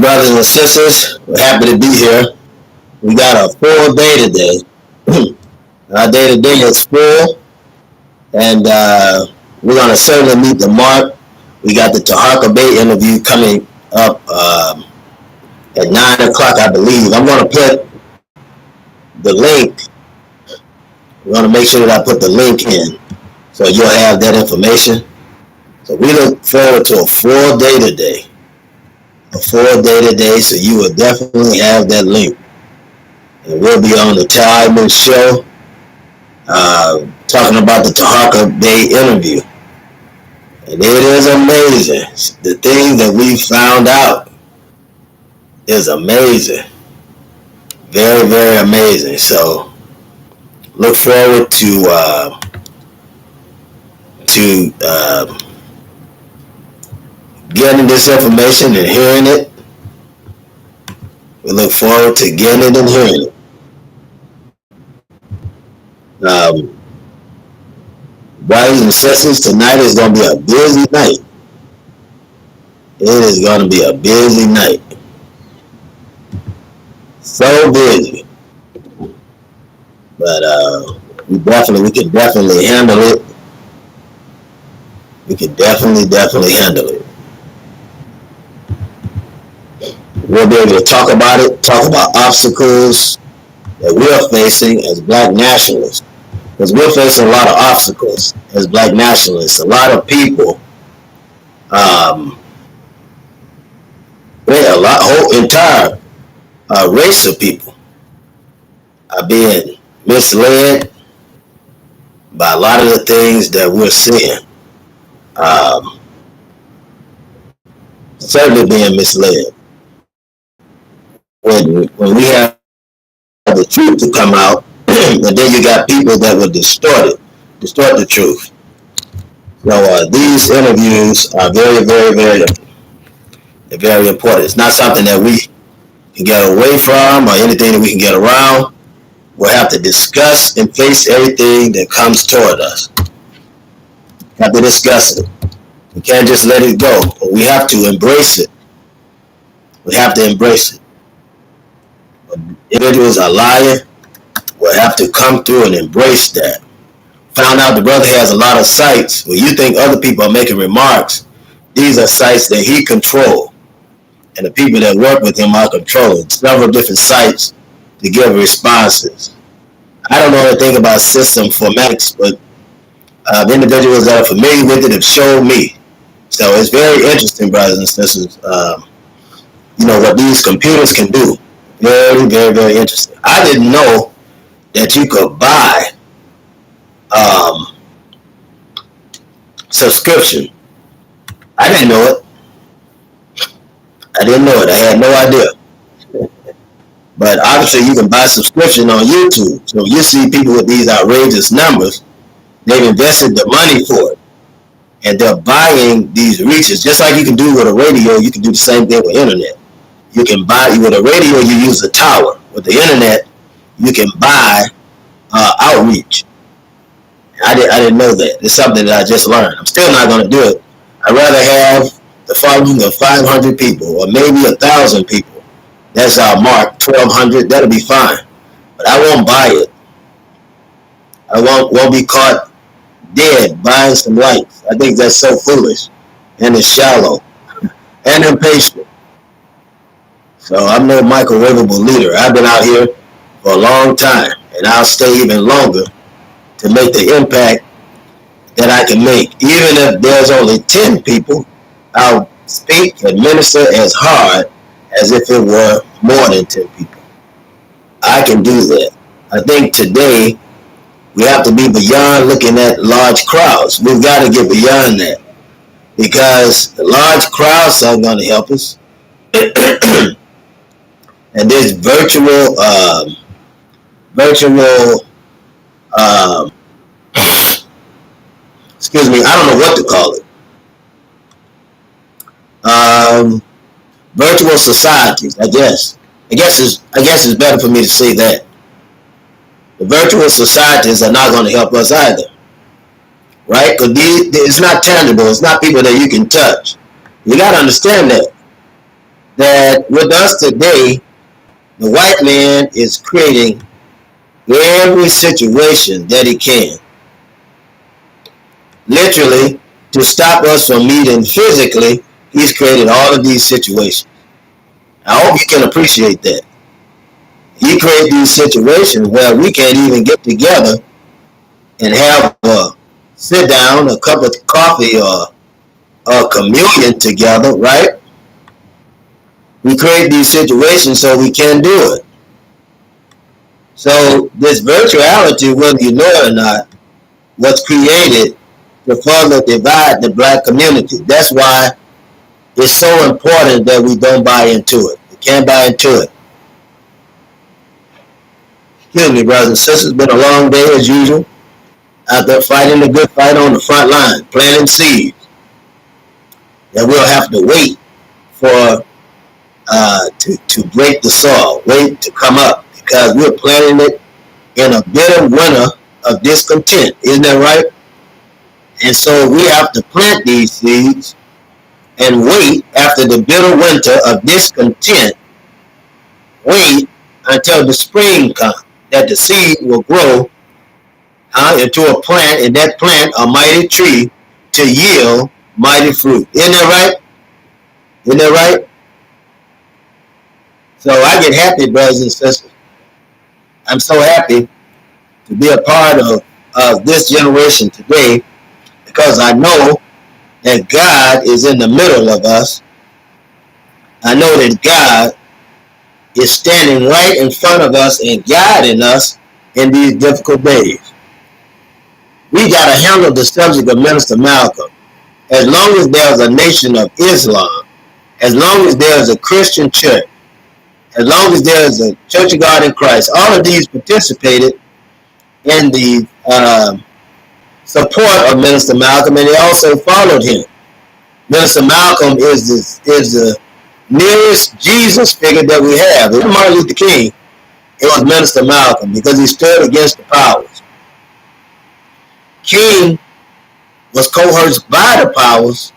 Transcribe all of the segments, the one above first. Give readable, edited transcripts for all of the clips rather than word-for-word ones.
morning, brothers and sisters. We're happy to be here. We got a full day today. Our day today is full, and we're going to certainly meet the mark. We got the Tahaka Bay interview coming up at 9 o'clock, I believe. I'm going to put the link. We're going to make sure that I put the link in so you'll have that information. So we look forward to a full day today. So you will definitely have that link. And we'll be on the Time Show talking about the Tahaka Bay interview. And it is amazing. The things that we found out is amazing. Very, very amazing. So look forward to getting this information and hearing it. We look forward to getting it and hearing it. Brothers and sisters, tonight is going to be a busy night. It is going to be a busy night. So busy. But we can definitely handle it. We can definitely handle it. We'll be able to talk about it, talk about obstacles that we're facing as black nationalists. Because we're facing a lot of obstacles as black nationalists. A lot of people, whole entire race of people are being misled by a lot of the things that we're seeing. Certainly being misled. When we have the truth to come out, and then you got people that will distort the truth. So these interviews are very, very, very, very important. It's not something that we can get away from or anything that we can get around. We'll have to discuss and face everything that comes toward us. We have to discuss it. We can't just let it go. But we have to embrace it. We have to embrace it. When individuals are lying, we'll have to come through and embrace that. Found out the brother has a lot of sites where you think other people are making remarks. These are sites that he controls. And the people that work with him are controlling several different sites to give responses. I don't know anything about system formatics, but the individuals that are familiar with it have shown me. So it's very interesting, brothers and sisters, what these computers can do. Very, very, very interesting. I didn't know that you could buy subscription. I didn't know it. I had no idea. But obviously you can buy subscription on YouTube. So you see people with these outrageous numbers, they've invested the money for it. And they're buying these reaches. Just like you can do with a radio, you can do the same thing with internet. You can buy, with a radio, you use a tower. With the internet, you can buy outreach. I didn't know that. It's something that I just learned. I'm still not going to do it. I'd rather have the following of 500 people or maybe 1,000 people. That's our mark, 1,200. That'll be fine. But I won't buy it. I won't be caught dead buying some likes. I think that's so foolish. And it's shallow. And impatient. So I'm no microwavable leader. I've been out here for a long time. And I'll stay even longer to make the impact that I can make. Even if there's only 10 people, I'll speak and minister as hard as if it were more than 10 people. I can do that. I think today we have to be beyond looking at large crowds. We've got to get beyond that because the large crowds aren't going to help us. And this virtual excuse me, I don't know what to call it. Virtual societies, I guess it's better for me to say that. The virtual societies are not going to help us either, right? Because it's not tangible. It's not people that you can touch. You got to understand that that with us today, the white man is creating every situation that he can, literally, to stop us from meeting physically. He's created all of these situations. I hope you can appreciate that. He created these situations where we can't even get together and have a sit down, a cup of coffee, or a communion together, right? We create these situations so we can do it. So this virtuality, whether you know it or not, was created to further divide the black community. That's why it's so important that we don't buy into it. We can't buy into it. Excuse me, brothers and sisters. It's been a long day as usual. Out there fighting the good fight on the front line, planting seeds that we'll have to wait for to break the soil, wait to come up, because we're planting it in a bitter winter of discontent. Isn't that right? And so we have to plant these seeds and wait after the bitter winter of discontent. Wait until the spring comes, that the seed will grow into a plant, and that plant a mighty tree to yield mighty fruit. Isn't that right? Isn't that right? So I get happy, brothers and sisters. I'm so happy to be a part of this generation today, because I know that God is in the middle of us. I know that God is standing right in front of us and guiding us in these difficult days. We got to handle the subject of Minister Malcolm. As long as there's a nation of Islam, as long as there's a Christian church, as long as there's a Church of God in Christ, all of these participated in the support of Minister Malcolm, and they also followed him. Minister Malcolm is the nearest Jesus figure that we have. It was Martin Luther King. It was Minister Malcolm, because he stood against the powers. King was coerced by the powers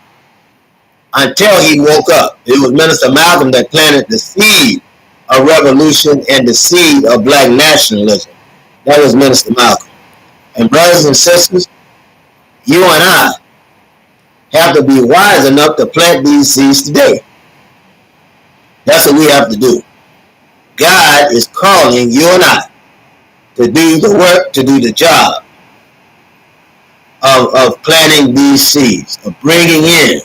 until he woke up. It was Minister Malcolm that planted the seed of revolution and the seed of black nationalism. That was Minister Malcolm. And brothers and sisters, you and I have to be wise enough to plant these seeds today. That's what we have to do. God is calling you and I to do the work, to do the job of planting these seeds, of bringing in,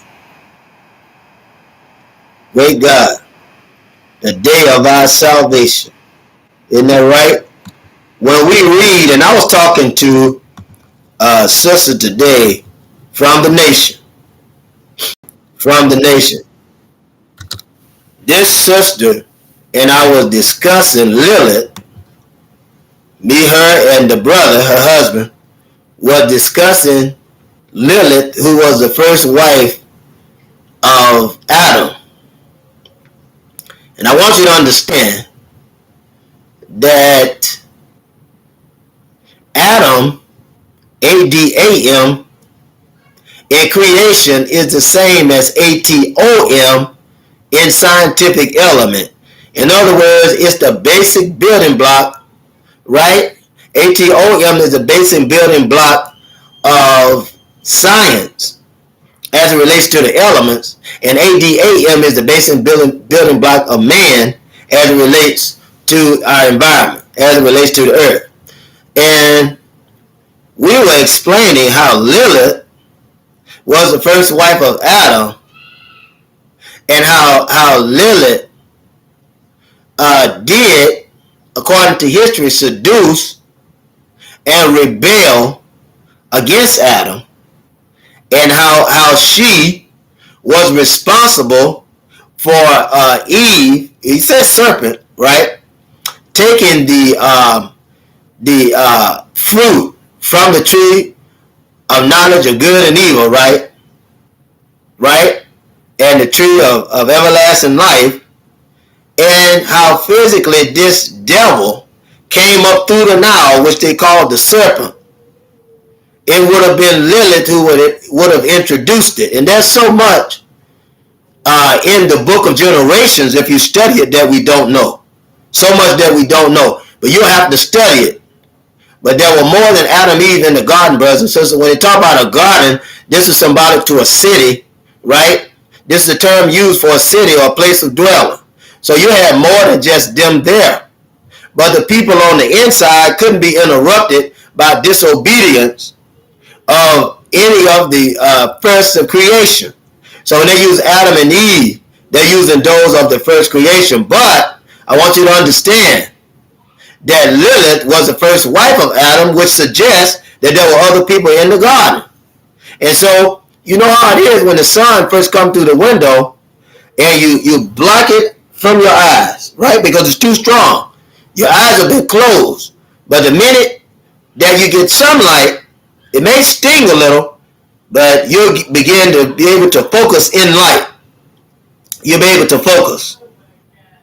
great God, the day of our salvation. Isn't that right? When we read, and I was talking to a sister today from the nation. This sister and I was discussing Lilith. Me, her, and the brother, her husband, were discussing Lilith, who was the first wife of Adam. And I want you to understand that Adam, A-D-A-M, in creation is the same as A-T-O-M in scientific element. In other words, it's the basic building block, right? A-T-O-M is the basic building block of science as it relates to the elements, and A-D-A-M is the basic building block of man as it relates to our environment, as it relates to the earth. And we were explaining how Lilith was the first wife of Adam, and how Lilith did, according to history, seduce and rebel against Adam, and how she was responsible for Eve, he says serpent, right, taking the fruit from the tree of knowledge of good and evil, right, and the tree of everlasting life, and how physically this devil came up through the Nile, which they called the serpent. It would have been Lilith who would have introduced it. And there's so much in the book of generations, if you study it, that we don't know. So much that we don't know. But you have to study it. But there were more than Adam and Eve in the garden, brothers and sisters. When they talk about a garden, this is symbolic to a city, right? This is the term used for a city or a place of dwelling. So you had more than just them there. But the people on the inside couldn't be interrupted by disobedience of any of the first of creation. So when they use Adam and Eve, they're using those of the first creation. But I want you to understand that Lilith was the first wife of Adam, which suggests that there were other people in the garden. And so, you know how it is when the sun first comes through the window and you block it from your eyes, right? Because it's too strong. Your eyes have been closed. But the minute that you get sunlight, it may sting a little, but you'll begin to be able to focus in light. You'll be able to focus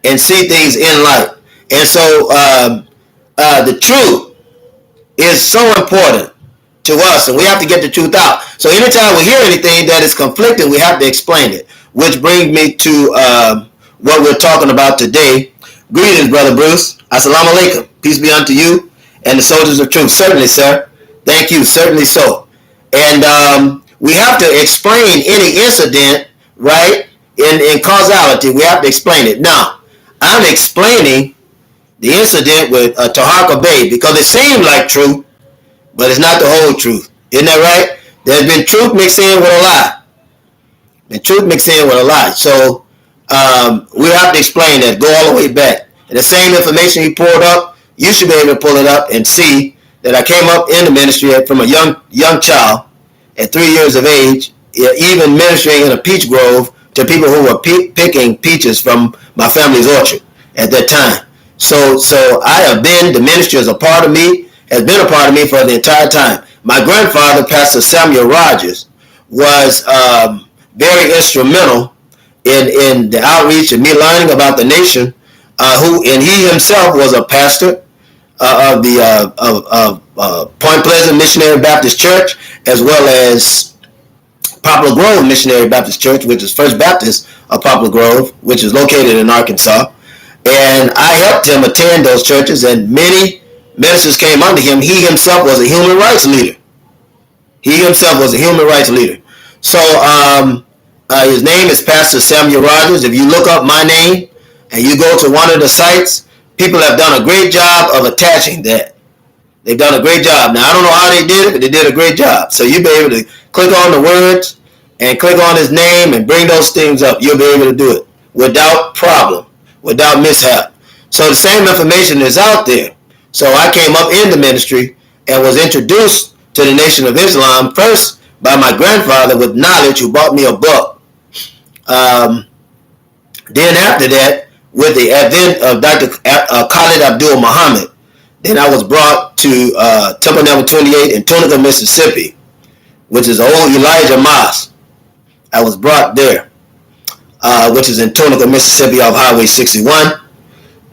and see things in light. And so the truth is so important to us, and we have to get the truth out. So anytime we hear anything that is conflicting, we have to explain it. Which brings me to what we're talking about today. Greetings, Brother Bruce. Assalamu alaikum. Peace be unto you and the soldiers of truth. Certainly, sir. Thank you. Certainly so. And we have to explain any incident, right, in causality. We have to explain it. Now, I'm explaining the incident with Taharqa Bay because it seemed like truth, but it's not the whole truth. Isn't that right? There's been truth mixed in with a lie. And truth mixed in with a lie. So we have to explain that, go all the way back. And the same information he poured up, you should be able to pull it up and see that I came up in the ministry from a young child at 3 years of age, even ministering in a peach grove to people who were picking peaches from my family's orchard at that time. So I have been, the ministry as a part of me, has been a part of me for the entire time. My grandfather, Pastor Samuel Rogers, was very instrumental in the outreach and me learning about the nation, and he himself was a pastor of the Point Pleasant Missionary Baptist Church, as well as Poplar Grove Missionary Baptist Church, which is First Baptist of Poplar Grove, which is located in Arkansas. And I helped him attend those churches, and many ministers came under him. He himself was a human rights leader. So his name is Pastor Samuel Rogers. If you look up my name and you go to one of the sites, people have done a great job of attaching that. They've done a great job. Now, I don't know how they did it, but they did a great job. So you'll be able to click on the words and click on his name and bring those things up. You'll be able to do it without problem, without mishap. So the same information is out there. So I came up in the ministry and was introduced to the Nation of Islam first by my grandfather with knowledge, who bought me a book. Then after that, with the advent of Dr. Khalid Abdul Muhammad, then I was brought to Temple Number 28 in Tunica, Mississippi, which is the old Elijah Mosque. I was brought there, which is in Tunica, Mississippi, off Highway 61.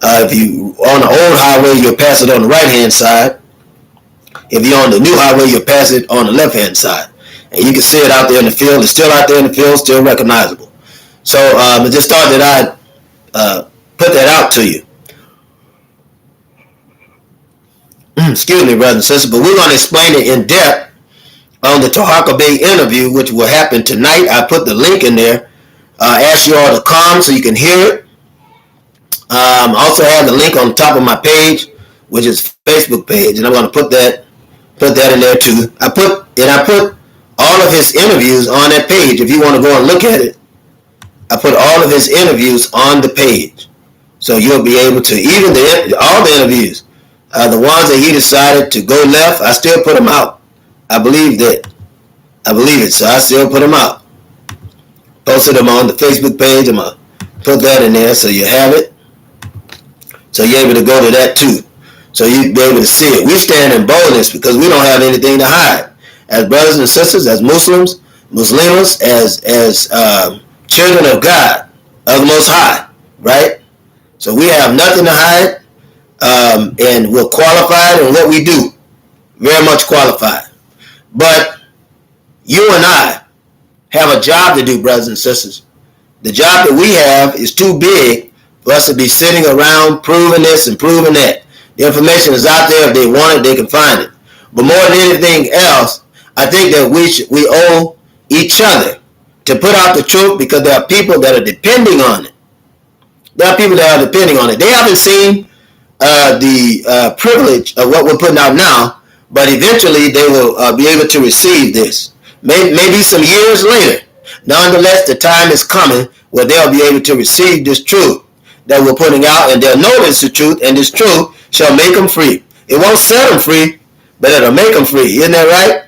If you on the old highway, you'll pass it on the right-hand side. If you're on the new highway, you'll pass it on the left-hand side. And you can see it out there in the field. It's still out there in the field, still recognizable. So I just thought that I'd put that out to you. Excuse me, brothers and sisters, but we're going to explain it in depth on the Taharqa Bay interview, which will happen tonight. I put the link in there. Ask you all to come so you can hear it. I also have the link on the top of my page, which is Facebook page, and I'm going to put that in there too. I put all of his interviews on that page. If you want to go and look at it, I put all of his interviews on the page, so you'll be able to, even all the interviews, the ones that he decided to go left, I still put them out. I believe it, so I still put them out. Posted them on the Facebook page. I'm gonna put that in there so you have it. So you're able to go to that too. So you'll be able to see it. We stand in boldness because we don't have anything to hide. As brothers and sisters, as Muslims, as children of God, of the Most High, right? So we have nothing to hide, and we're qualified in what we do. Very much qualified. But you and I have a job to do, brothers and sisters. The job that we have is too big for us to be sitting around proving this and proving that. The information is out there. If they want it, they can find it. But more than anything else, I think that we owe each other to put out the truth, because there are people that are depending on it. There are people that are depending on it. They haven't seen the privilege of what we're putting out now, but eventually they will be able to receive this. Maybe some years later. Nonetheless, the time is coming where they'll be able to receive this truth that we're putting out, and they'll know it's the truth, and this truth shall make them free. It won't set them free, but it'll make them free. Isn't that right?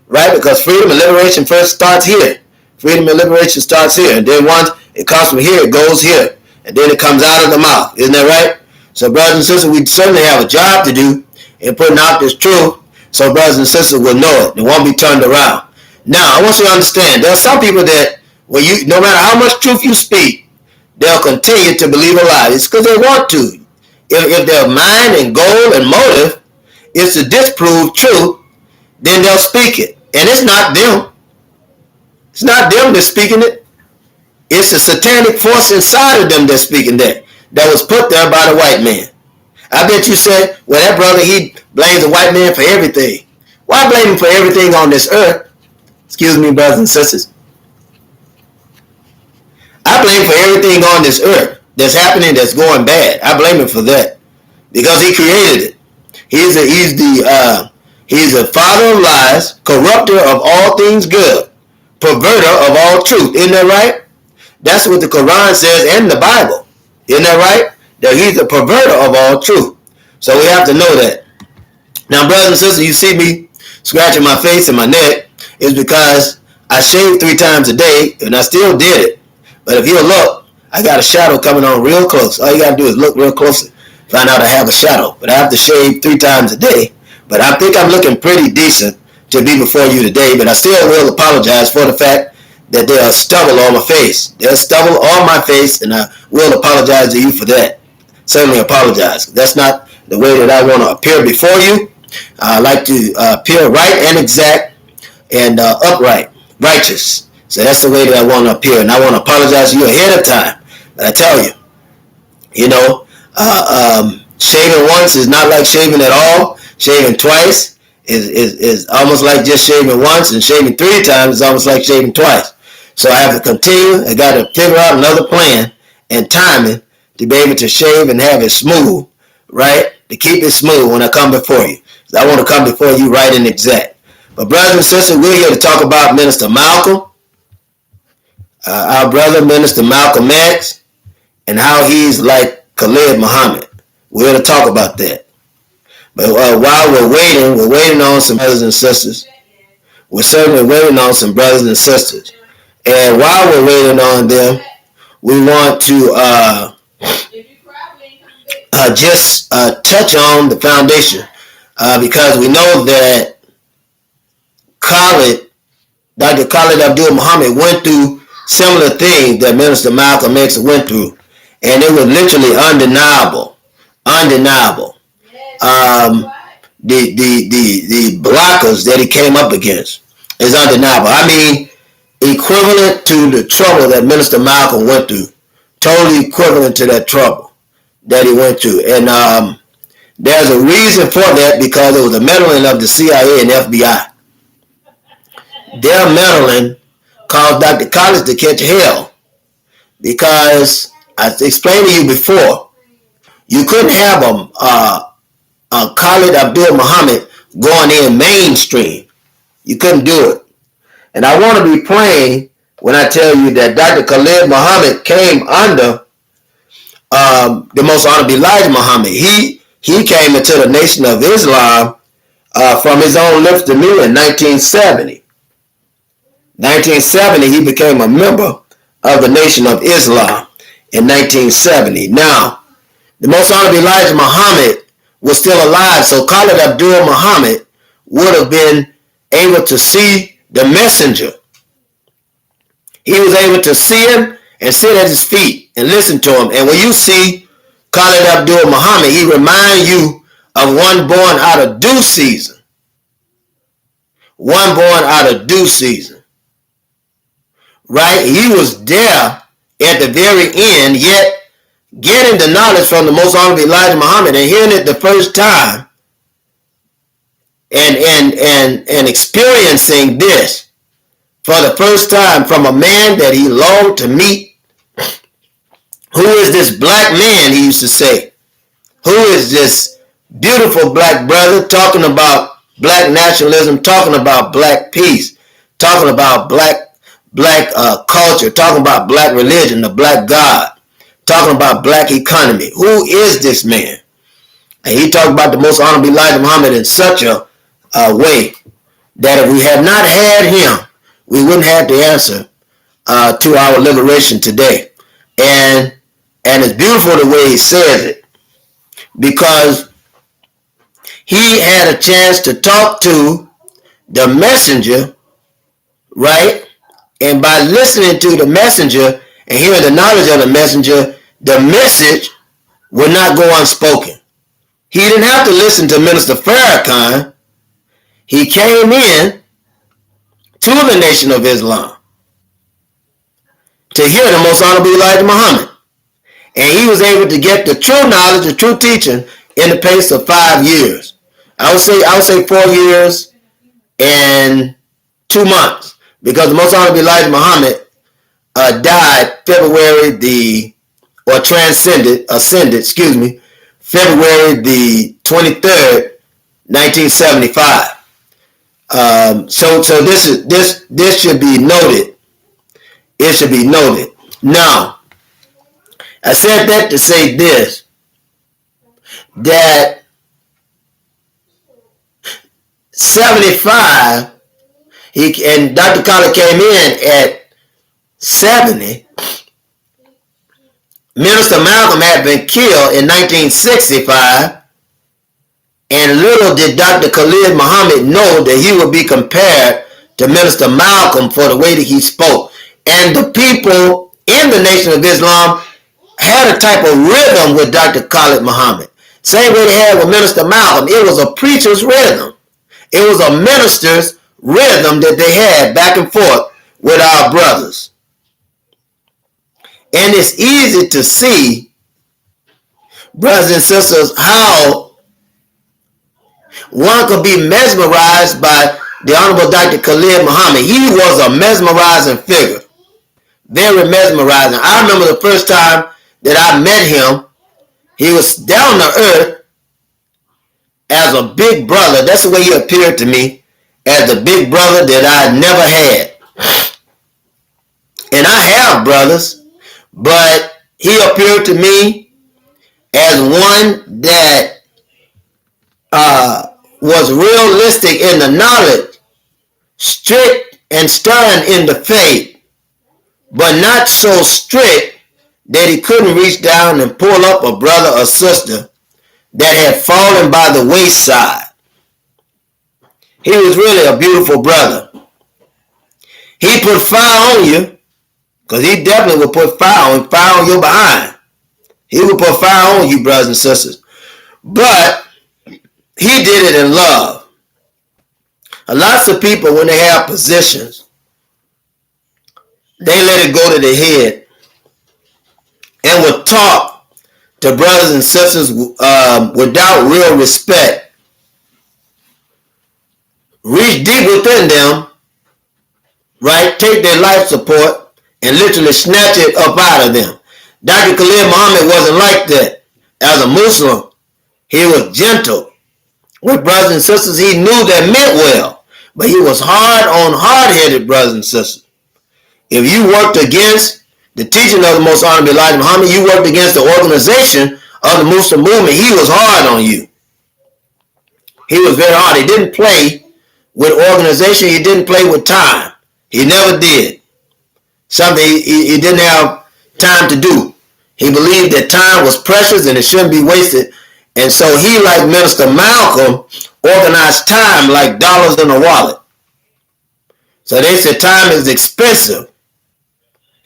Right? Because freedom and liberation first starts here. Freedom and liberation starts here, and then once it comes from here, it goes here, and then it comes out of the mouth. Isn't that right? So, brothers and sisters, we certainly have a job to do in putting out this truth, so brothers and sisters will know it. It won't be turned around. Now, I want you to understand, there are some people that, no matter how much truth you speak, they'll continue to believe a lie. It's because they want to. If their mind and goal and motive is to disprove truth, then they'll speak it. And it's not them. It's not them that's speaking it. It's the satanic force inside of them that's speaking that was put there by the white man. I bet you said, well, that brother, he blames the white man for everything. Why blame him for everything on this earth? Excuse me, brothers and sisters. I blame for everything on this earth that's happening, that's going bad. I blame him for that, because he created it. He's a father of lies, corrupter of all things good, perverter of all truth. Isn't that right? That's what the Quran says and the Bible. Isn't that right? That he's a perverter of all truth. So we have to know that. Now, brothers and sisters, you see me scratching my face and my neck, is because I shaved 3 times a day, and I still did it. But if you look, I got a shadow coming on real close. All you got to do is look real close, find out I have a shadow. But I have to shave 3 times a day. But I think I'm looking pretty decent to be before you today. But I still will apologize for the fact that there's stubble on my face. There's stubble on my face, and I will apologize to you for that. Certainly apologize. That's not the way that I want to appear before you. I like to appear right and exact and upright, righteous. So that's the way that I want to appear, and I want to apologize to you ahead of time. But I tell you, shaving once is not like shaving at all. Shaving twice is almost like just shaving once, and shaving 3 times is almost like shaving twice. So I have to continue. I got to figure out another plan and timing to be able to shave and have it smooth, right? To keep it smooth when I come before you. I want to come before you right and exact. But brothers and sisters, we're here to talk about Minister Malcolm, our brother Minister Malcolm X, and how he's like Khalid Muhammad. We're here to talk about that. But while we're waiting on some brothers and sisters. We're certainly waiting on some brothers and sisters. And while we're waiting on them, we want to just touch on the foundation, because we know that Dr. Khalid Abdul Muhammad went through similar things that Minister Malcolm X went through, and it was literally undeniable. The blockers that he came up against is undeniable. I mean, equivalent to the trouble that Minister Malcolm went through, totally equivalent to that trouble that he went through. And there's a reason for that, because it was a meddling of the CIA and FBI. Their meddling caused Dr. Khalid to catch hell, because I explained to you before, you couldn't have a Khalid Abdul Muhammad going in mainstream. You couldn't do it. And I want to be plain when I tell you that Dr. Khalid Muhammad came under the most honorable Elijah Muhammad. He came into the Nation of Islam from his own lips to me in 1970. 1970, he became a member of the Nation of Islam in 1970. Now, the most honorable Elijah Muhammad was still alive, so Khalid Abdul Muhammad would have been able to see the messenger. He was able to see him and sit at his feet and listen to him. And when you see Khalid Abdul Muhammad, he reminds you of one born out of due season. One born out of due season. Right? He was there at the very end, yet getting the knowledge from the Most Honorable Elijah Muhammad and hearing it the first time and experiencing this for the first time from a man that he longed to meet. Who is this black man, he used to say? Who is this beautiful black brother talking about black nationalism, talking about black peace, talking about black culture, talking about black religion, the black God, talking about black economy? Who is this man? And he talked about the Most Honorable Elijah Muhammad in such a way that if we had not had him, we wouldn't have the answer to our liberation today. And it's beautiful the way he says it, because he had a chance to talk to the messenger, right? And by listening to the messenger and hearing the knowledge of the messenger, the message would not go unspoken. He didn't have to listen to Minister Farrakhan. He came in to the Nation of Islam to hear the Most Honorable Elijah Muhammad. And he was able to get the true knowledge, the true teaching in the pace of 5 years. I would say 4 years and 2 months, because the Most Honorable Elijah Muhammad died ascended, February the 23rd, 1975. So this should be noted. It should be noted. Now, I said that to say this, that 75, and Dr. Khalid came in at 70. Minister Malcolm had been killed in 1965, and little did Dr. Khalid Muhammad know that he would be compared to Minister Malcolm for the way that he spoke. And the people in the Nation of Islam had a type of rhythm with Dr. Khalid Muhammad. Same way they had with Minister Malcolm. It was a preacher's rhythm. It was a minister's rhythm that they had back and forth with our brothers. And it's easy to see, brothers and sisters, how one could be mesmerized by the Honorable Dr. Khalid Muhammad. He was a mesmerizing figure. Very mesmerizing. I remember the first time that I met him, he was down to earth as a big brother. That's the way he appeared to me, as the big brother that I never had. And I have brothers, but he appeared to me as one that was realistic in the knowledge, strict and stern in the faith, but not so strict that he couldn't reach down and pull up a brother or sister that had fallen by the wayside. He was really a beautiful brother. He put fire on you, because he definitely would put fire on your behind. He would put fire on you, brothers and sisters. But he did it in love. Lots of people, when they have positions, they let it go to their head and would talk to brothers and sisters without real respect. Reach deep within them, right? Take their life support and literally snatch it up out of them. Dr. Khalid Muhammad wasn't like that. As a Muslim, he was gentle with brothers and sisters. He knew that meant well, but he was hard-headed, brothers and sisters. If you worked against the teaching of the Most Honorable Elijah Muhammad, you worked against the organization of the Muslim movement, he was hard on you. He was very hard. He didn't play with organization. He didn't play with time. He never did. Something he didn't have time to do. He believed that time was precious and it shouldn't be wasted. And so he, like Minister Malcolm, organized time like dollars in a wallet. So they said time is expensive.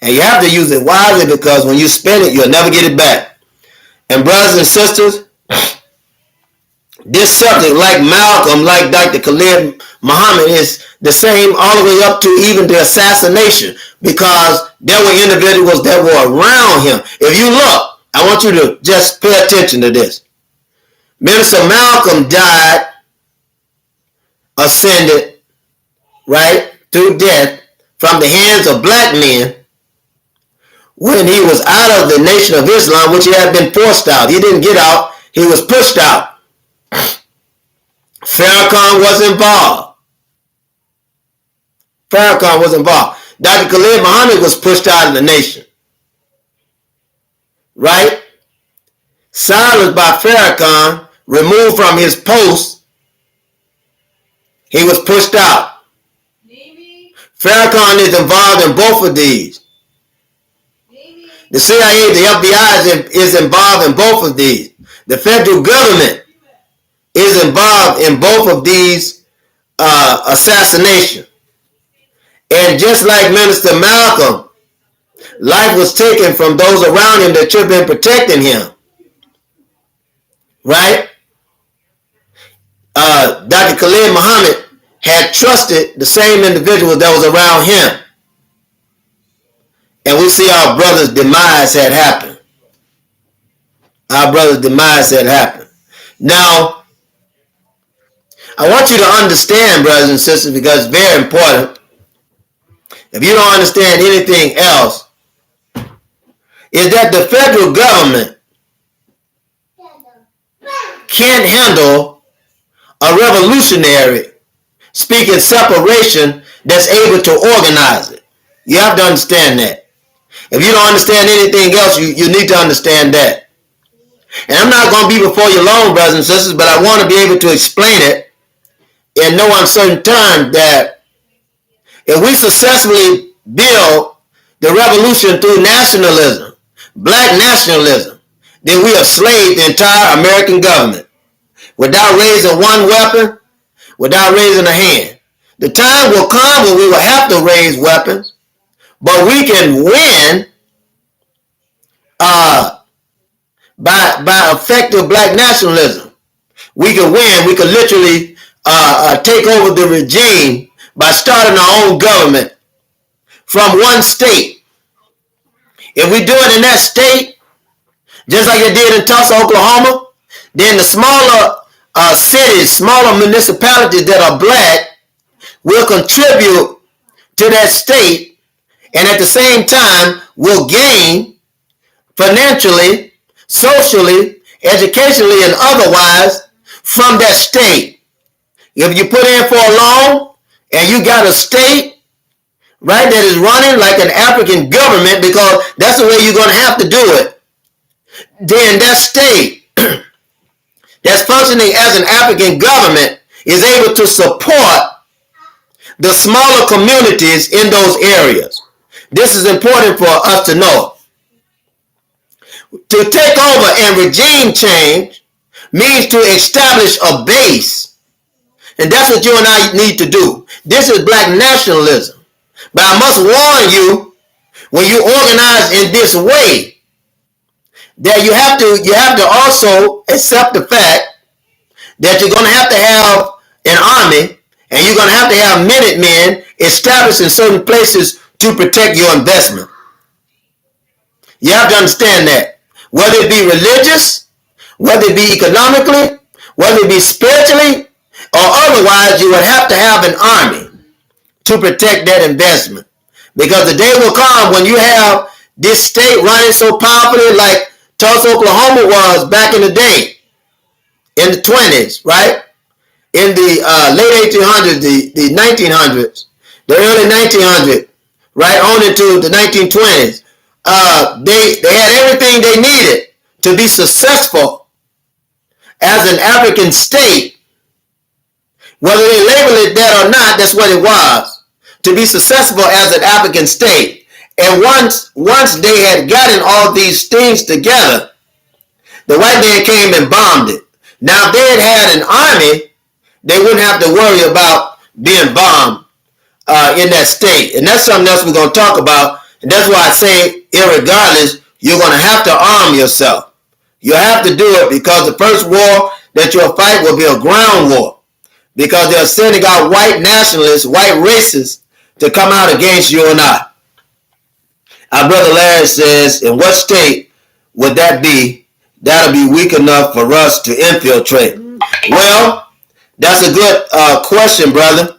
And you have to use it wisely, because when you spend it, you'll never get it back. And brothers and sisters, this subject, like Malcolm, like Dr. Khalid Muhammad, is the same all the way up to even the assassination, because there were individuals that were around him. If you look, I want you to just pay attention to this. Minister Malcolm died, ascended, right, through death from the hands of black men when he was out of the Nation of Islam, which he had been forced out. He didn't get out, he was pushed out. Farrakhan was involved. Farrakhan was involved. Dr. Khalid Muhammad was pushed out of the nation. Right? Silenced by Farrakhan, removed from his post, he was pushed out. Farrakhan is involved in both of these. The CIA, the FBI is involved in both of these. The federal government is involved in both of these assassinations. And just like Minister Malcolm, life was taken from those around him that should have been protecting him. Right? Dr. Khalid Muhammad had trusted the same individual that was around him. And we see our brother's demise had happened. Our brother's demise had happened. Now, I want you to understand, brothers and sisters, because it's very important. If you don't understand anything else, is that the federal government can't handle a revolutionary speaking separation that's able to organize it. You have to understand that. If you don't understand anything else, you need to understand that. And I'm not going to be before you long, brothers and sisters, but I want to be able to explain it in no uncertain terms that if we successfully build the revolution through nationalism, black nationalism, then we have slaved the entire American government without raising one weapon, without raising a hand. The time will come when we will have to raise weapons, but we can win by effective black nationalism. We can win. We can literally take over the regime by starting our own government from one state. If we do it in that state, just like it did in Tulsa, Oklahoma, then the smaller cities, smaller municipalities that are black will contribute to that state, and at the same time will gain financially, socially, educationally, and otherwise from that state. If you put in for a loan and you got a state, right, that is running like an African government, because that's the way you're going to have to do it, then that state that's functioning as an African government is able to support the smaller communities in those areas. This is important for us to know. To take over and regime change means to establish a base. And that's what you and I need to do. This is black nationalism. But I must warn you, when you organize in this way, that you have to also accept the fact that you're going to have an army, and you're going to have Minutemen established in certain places to protect your investment. You have to understand that. Whether it be religious, whether it be economically, whether it be spiritually, or otherwise, you would have to have an army to protect that investment. Because the day will come when you have this state running so powerfully like Tulsa, Oklahoma was back in the day, in the 20s, right? In the late 1800s, the 1900s, the early 1900s, right on into the 1920s. They had everything they needed to be successful as an African state. Whether they label it that or not, that's what it was. To be successful as an African state. And once they had gotten all these things together, the white man came and bombed it. Now, if they had an army, they wouldn't have to worry about being bombed in that state. And that's something else we're going to talk about. And that's why I say, irregardless, you're going to have to arm yourself. You have to do it, because the first war that your fight will be a ground war because they're sending out white nationalists, white racists to come out against you and I. Our brother Larry says, in what state would that be? That'll be weak enough for us to infiltrate. Well, that's a good question, brother.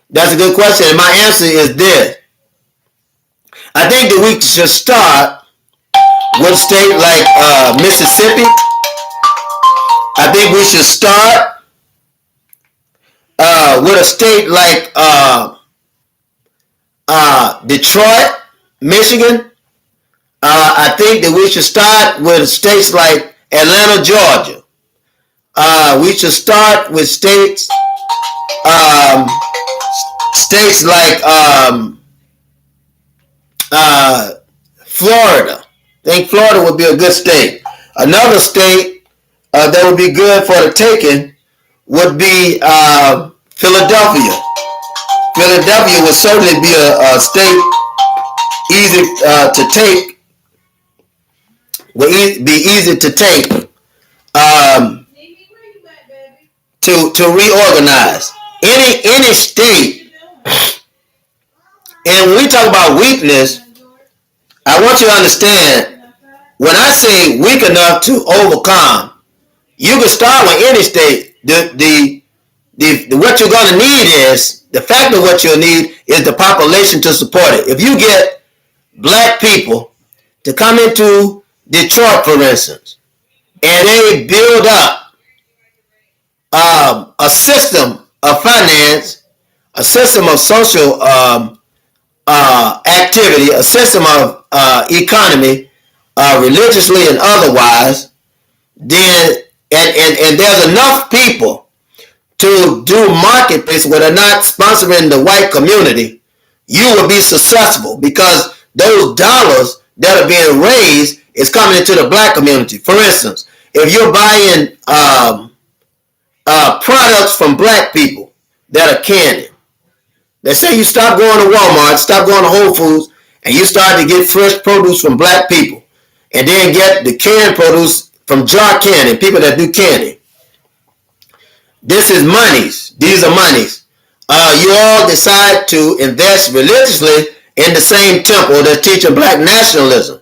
That's a good question. And my answer is this. I think that we should start with a state like Mississippi. I think we should start with a state like Detroit, Michigan. I think that we should start with states like Atlanta, Georgia. We should start with states like Florida. I think Florida would be a good state. Another state that would be good for the taking would be Philadelphia. Philadelphia would certainly be a state easy to take. Would be easy to take to reorganize. Any state, and when we talk about weakness, I want you to understand, when I say weak enough to overcome, you can start with any state. What you're going to need is, the fact of what you'll need is the population to support it. If you get black people to come into Detroit, for instance, and they build up a system of finance, a system of social activity, a system of economy, religiously and otherwise, then and there's enough people to do marketplace where they're not sponsoring the white community, you will be successful because those dollars that are being raised is coming into the black community. For instance, if you're buying products from black people that are canned, let's say you stop going to Walmart, stop going to Whole Foods, and you start to get fresh produce from black people, and then get the canned produce from jar canning, people that do canning. This is monies. These are monies. You all decide to invest religiously in the same temple that's teaching black nationalism.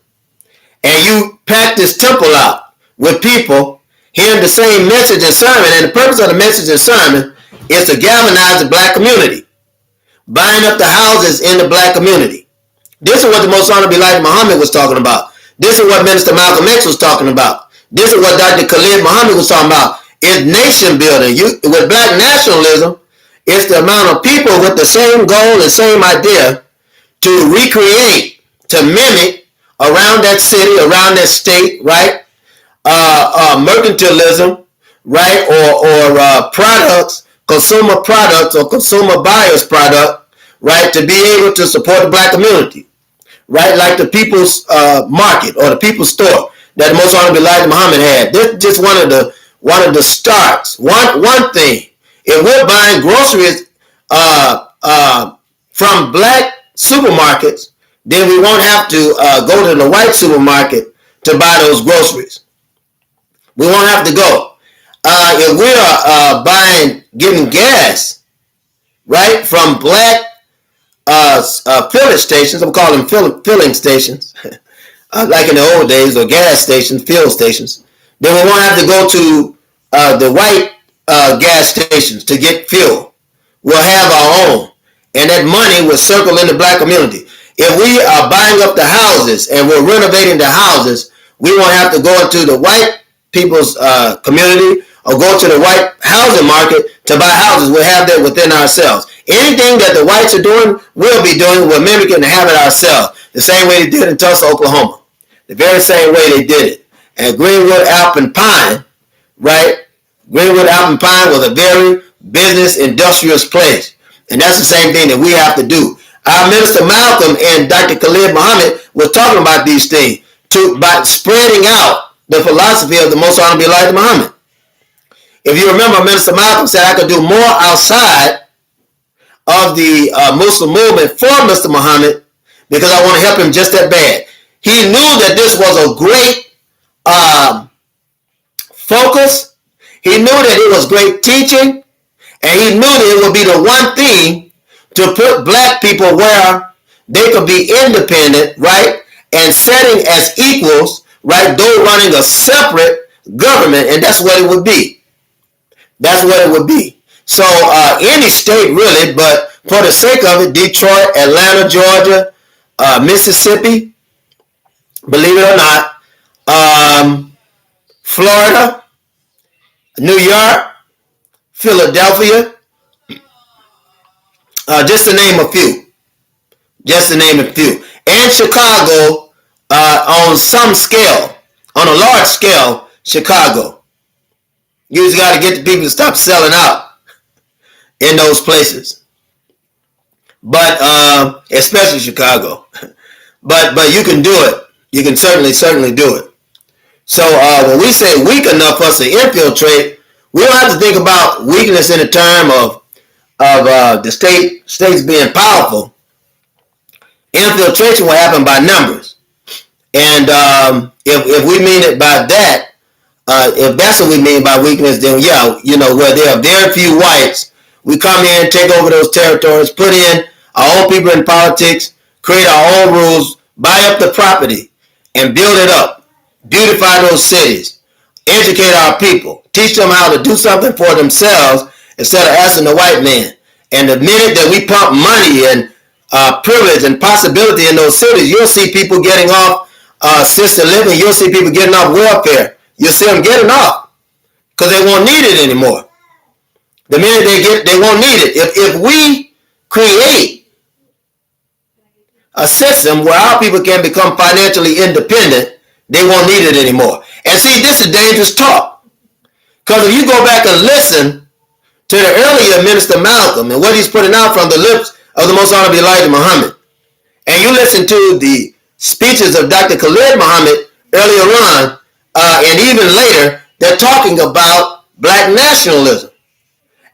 And you pack this temple out with people hearing the same message and sermon. And the purpose of the message and sermon is to galvanize the black community, buying up the houses in the black community. This is what the Most Honorable Elijah Muhammad was talking about. This is what Minister Malcolm X was talking about. This is what Dr. Khalid Muhammad was talking about. It's nation building. With black nationalism, it's the amount of people with the same goal and same idea to recreate, to mimic around that city, around that state, right? Mercantilism, right? Or products, consumer products or consumer buyers product, right? To be able to support the black community, right? Like the People's Market or the People's Store that the Most Honorable Elijah Muhammad had. This is just one of the starts. One thing. If we're buying groceries from black supermarkets, then we won't have to go to the white supermarket to buy those groceries. We won't have to go. If we are getting gas, right, from black filling stations, I'm calling them filling stations, like in the old days, or gas stations, fuel stations, then we won't have to go to the white gas stations to get fuel. We'll have our own, and that money will circle in the black community. If we are buying up the houses and we're renovating the houses, we won't have to go into the white people's community or go to the white housing market to buy houses. We'll have that within ourselves. Anything that the whites are doing, we'll be doing. We're mimicking and have it ourselves. The same way they did in Tulsa, Oklahoma. The very same way they did it. And Greenwood, Alpine Pine, right? Greenwood, Alpine Pine was a very business, industrious place. And that's the same thing that we have to do. Our Minister Malcolm and Dr. Khalid Muhammad were talking about these things by spreading out the philosophy of the Most Honorable Elijah Muhammad. If you remember, Minister Malcolm said I could do more outside of the Muslim movement for Mr. Muhammad because I want to help him just that bad. He knew that this was a great focus. He knew that it was great teaching, and he knew that it would be the one thing to put black people where they could be independent, right, and setting as equals, right, though running a separate government, and that's what it would be. That's what it would be. So any state really, but for the sake of it, Detroit, Atlanta, Georgia, Mississippi, believe it or not, Florida, New York, Philadelphia, just to name a few. Just to name a few. And Chicago on some scale, on a large scale, Chicago. You just got to get the people to stop selling out in those places. But especially Chicago. But you can do it. You can certainly do it. So when we say weak enough for us to infiltrate, we don't have to think about weakness in the term of the states being powerful. Infiltration will happen by numbers. And if we mean it by that, if that's what we mean by weakness, then yeah, where there are very few whites, we come in, take over those territories, put in our own people in politics, create our own rules, buy up the property, and build it up. Beautify those cities. Educate our people. Teach them how to do something for themselves instead of asking the white man. And the minute that we pump money and privilege and possibility in those cities, you'll see people getting off assisted living. You'll see people getting off welfare. You'll see them getting off because they won't need it anymore. The minute they won't need it. If we create a system where our people can become financially independent, they won't need it anymore. And see, this is dangerous talk. Because if you go back and listen to the earlier Minister Malcolm and what he's putting out from the lips of the Most Honorable Elijah Muhammad, and you listen to the speeches of Dr. Khalid Muhammad earlier on, and even later, they're talking about black nationalism.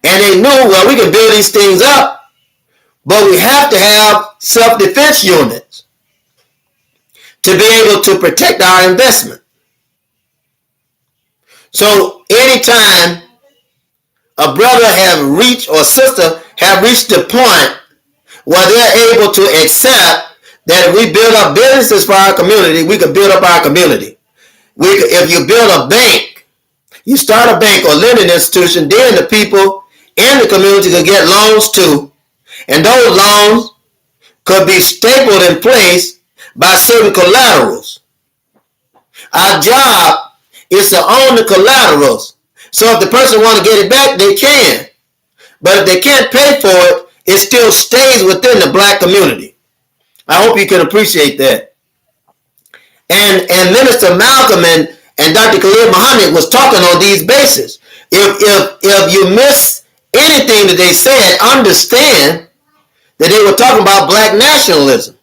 And they knew, well, we can build these things up, but we have to have self-defense units to be able to protect our investment. So anytime a brother have reached or sister have reached the point where they're able to accept that if we build up businesses for our community, we can build up our community. If you build a bank, you start a bank or lending institution, then the people in the community could get loans too. And those loans could be stapled in place by certain collaterals. Our job is to own the collaterals. So if the person want to get it back, they can. But if they can't pay for it, it still stays within the black community. I hope you can appreciate that. And Minister Malcolm and Dr. Khalid Muhammad was talking on these bases. If you miss anything that they said, understand that they were talking about black nationalism,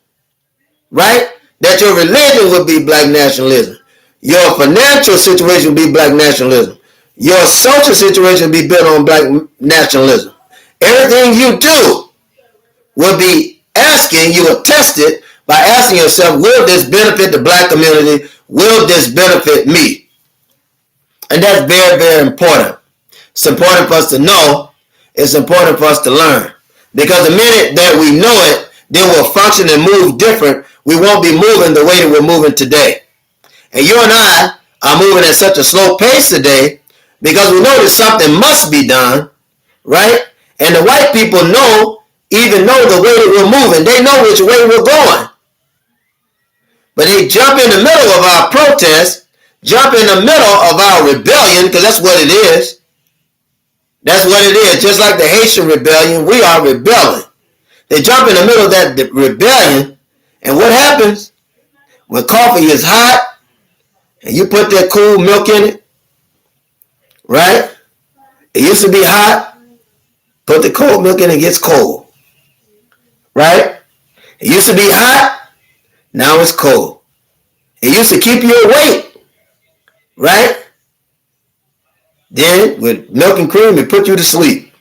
right? That your religion would be black nationalism. Your financial situation would be black nationalism. Your social situation would be built on black nationalism. Everything you do will be asking, you will test it by asking yourself, will this benefit the black community? Will this benefit me? And that's very, very important. It's important for us to know. It's important for us to learn. Because the minute that we know it, then we'll function and move different. We won't be moving the way that we're moving today. And you and I are moving at such a slow pace today because we know that something must be done, right? And the white people even know the way that we're moving. They know which way we're going. But they jump in the middle of our protest, jump in the middle of our rebellion, because that's what it is. That's what it is. Just like the Haitian rebellion, we are rebelling. They jump in the middle of that rebellion, and what happens? When coffee is hot, and you put that cool milk in it, right? It used to be hot. Put the cold milk in, it gets cold, right? It used to be hot. Now it's cold. It used to keep you awake, right? Then with milk and cream, it put you to sleep.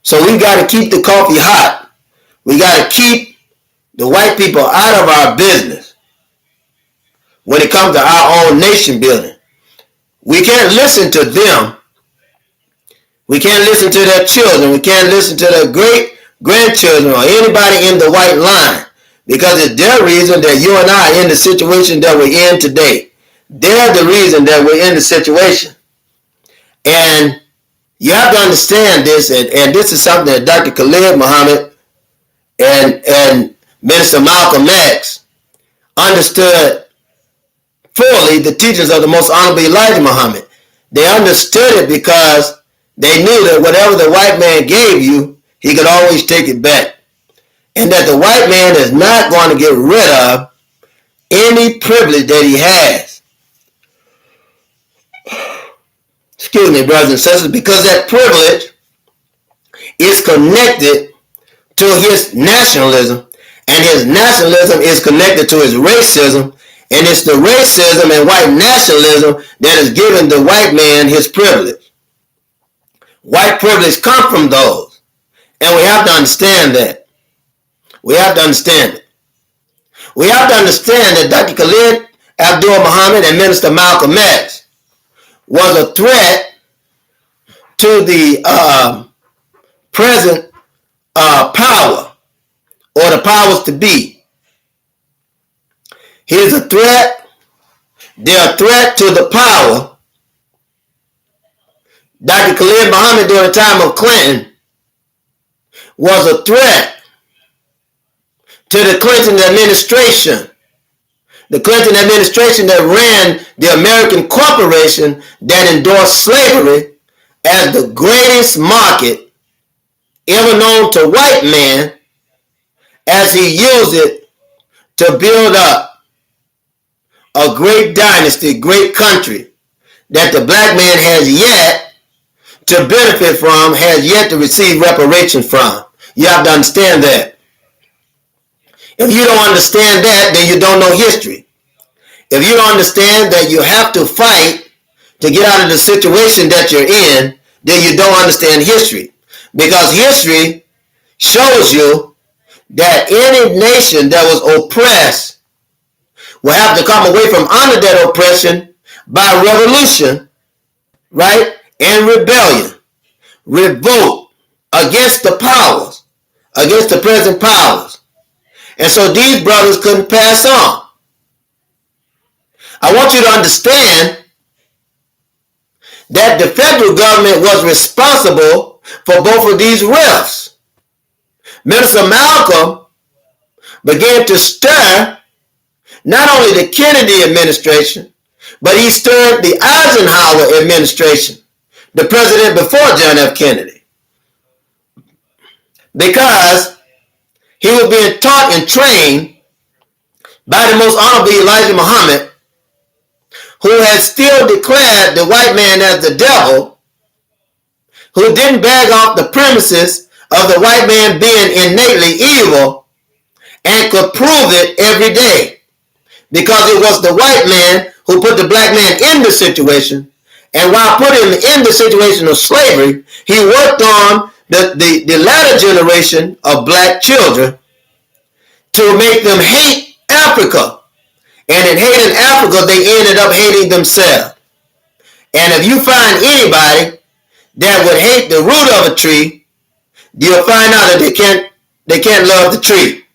So we got to keep the coffee hot. We got to keep the white people out of our business when it comes to our own nation building. We can't listen to them We can't listen to their children. We can't listen to their great grandchildren or anybody in the white line, because it's their reason that you and I are in the situation that we're in today. They're the reason that we're in the situation. And you have to understand this, and this is something that Dr. Khalid Muhammad and Minister Malcolm X understood fully, the teachings of the Most Honorable Elijah Muhammad. They understood it because they knew that whatever the white man gave you, he could always take it back. And that the white man is not going to get rid of any privilege that he has. Excuse me, brothers and sisters, because that privilege is connected to his nationalism, and his nationalism is connected to his racism, and it's the racism and white nationalism that is giving the white man his privilege. White privilege comes from those, and we have to understand that. We have to understand it. We have to understand that Dr. Khalid Abdul Muhammad and Minister Malcolm X was a threat to the present power, or the powers to be. He's a threat. They're a threat to the power. Dr. Khalid Muhammad during the time of Clinton was a threat to the Clinton administration. The Clinton administration that ran the American corporation that endorsed slavery as the greatest market ever known to white man, as he used it to build up a great dynasty, great country that the black man has yet to benefit from, has yet to receive reparations from. You have to understand that. If you don't understand that, then you don't know history. If you don't understand that you have to fight to get out of the situation that you're in, then you don't understand history. Because history shows you that any nation that was oppressed will have to come away from under that oppression by revolution, right? And rebellion. Revolt against the powers, against the present powers. And so these brothers couldn't pass on. I want you to understand that the federal government was responsible for both of these rifts. Minister Malcolm began to stir not only the Kennedy administration, but he stirred the Eisenhower administration, the president before John F. Kennedy, because he was being taught and trained by the Most Honorable Elijah Muhammad, who had still declared the white man as the devil, who didn't bag off the premises of the white man being innately evil, and could prove it every day. Because it was the white man who put the black man in the situation, and while putting him in the situation of slavery, he worked on the latter generation of black children to make them hate Africa. And in hating Africa, they ended up hating themselves. And if you find anybody that would hate the root of a tree, you'll find out that they can't love the tree.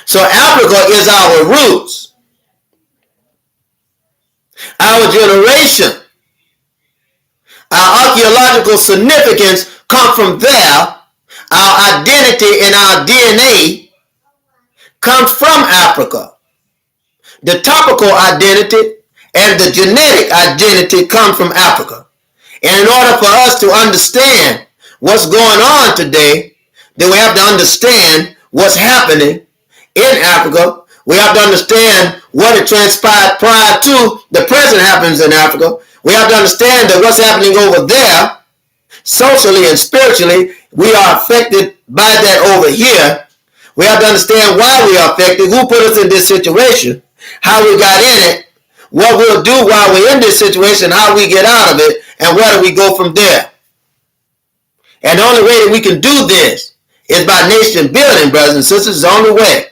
So Africa is our roots. Our generation, our archaeological significance come from there. Our identity and our DNA comes from Africa. The topical identity and the genetic identity come from Africa. And in order for us to understand what's going on today, then we have to understand what's happening in Africa. We have to understand what had transpired prior to the present happens in Africa. We have to understand that what's happening over there, socially and spiritually, we are affected by that over here. We have to understand why we are affected, who put us in this situation, how we got in it, what we'll do while we're in this situation, how we get out of it, and where do we go from there. And the only way that we can do this is by nation building, brothers and sisters. It's the only way.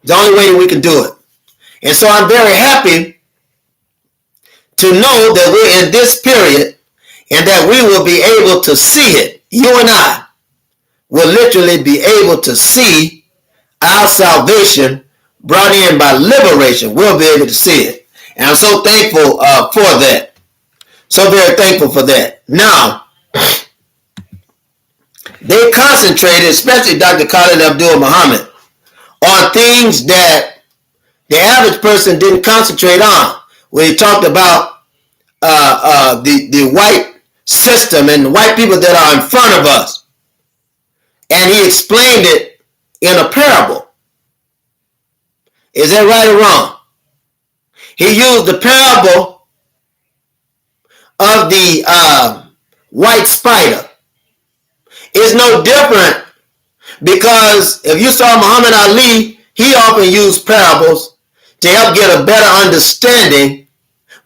It's the only way that we can do it. And so I'm very happy to know that we're in this period, and that we will be able to see it. You and I will literally be able to see our salvation brought in by liberation. We'll be able to see it. And I'm so thankful for that. So very thankful for that. Now, they concentrated, especially Dr. Khalid Abdul Muhammad, on things that the average person didn't concentrate on. When he talked about the white system and the white people that are in front of us. And he explained it in a parable. Is that right or wrong? He used the parable of the white spider. It's no different, because if you saw Muhammad Ali, he often used parables to help get a better understanding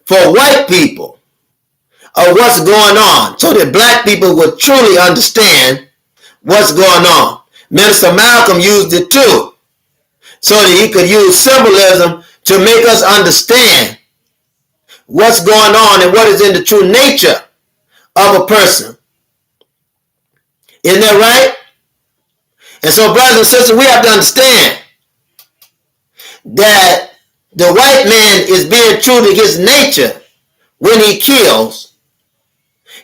for white people of what's going on, so that black people would truly understand what's going on. Minister Malcolm used it too, so that he could use symbolism to make us understand what's going on and what is in the true nature of a person. Isn't that right? And so, brothers and sisters, we have to understand that the white man is being true to his nature when he kills.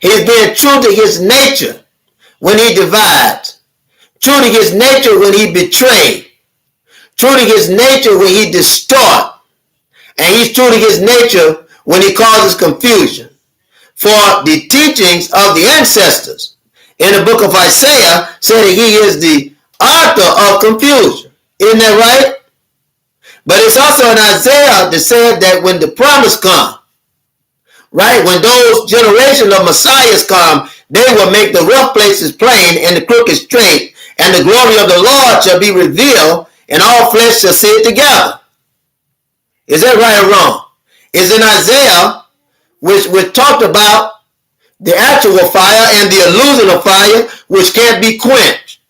He's being true to his nature when he divides. True to his nature when he betrays. True to his nature when he distorts. And he's true to his nature when he causes confusion. For the teachings of the ancestors in the book of Isaiah say that he is the author of confusion. Isn't that right? But it's also in Isaiah that said that when the promise comes, right, when those generations of messiahs come, they will make the rough places plain and the crooked straight, and the glory of the Lord shall be revealed, and all flesh shall see it together. Is that right or wrong? It's in Isaiah, which talked about the actual fire and the illusion of fire, which can't be quenched.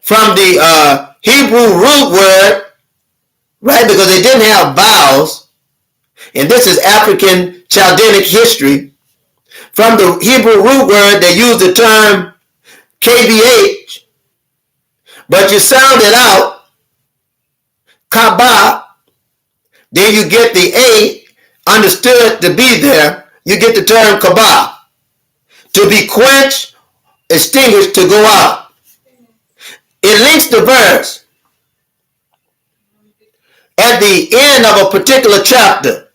From the Hebrew root word, right, because they didn't have vowels, and this is African Chaldenic history. From the Hebrew root word, they used the term KBH, but you sound it out, Kaba, then you get the A understood to be there, you get the term Kaba, to be quenched, extinguished, to go out. It links the verse at the end of a particular chapter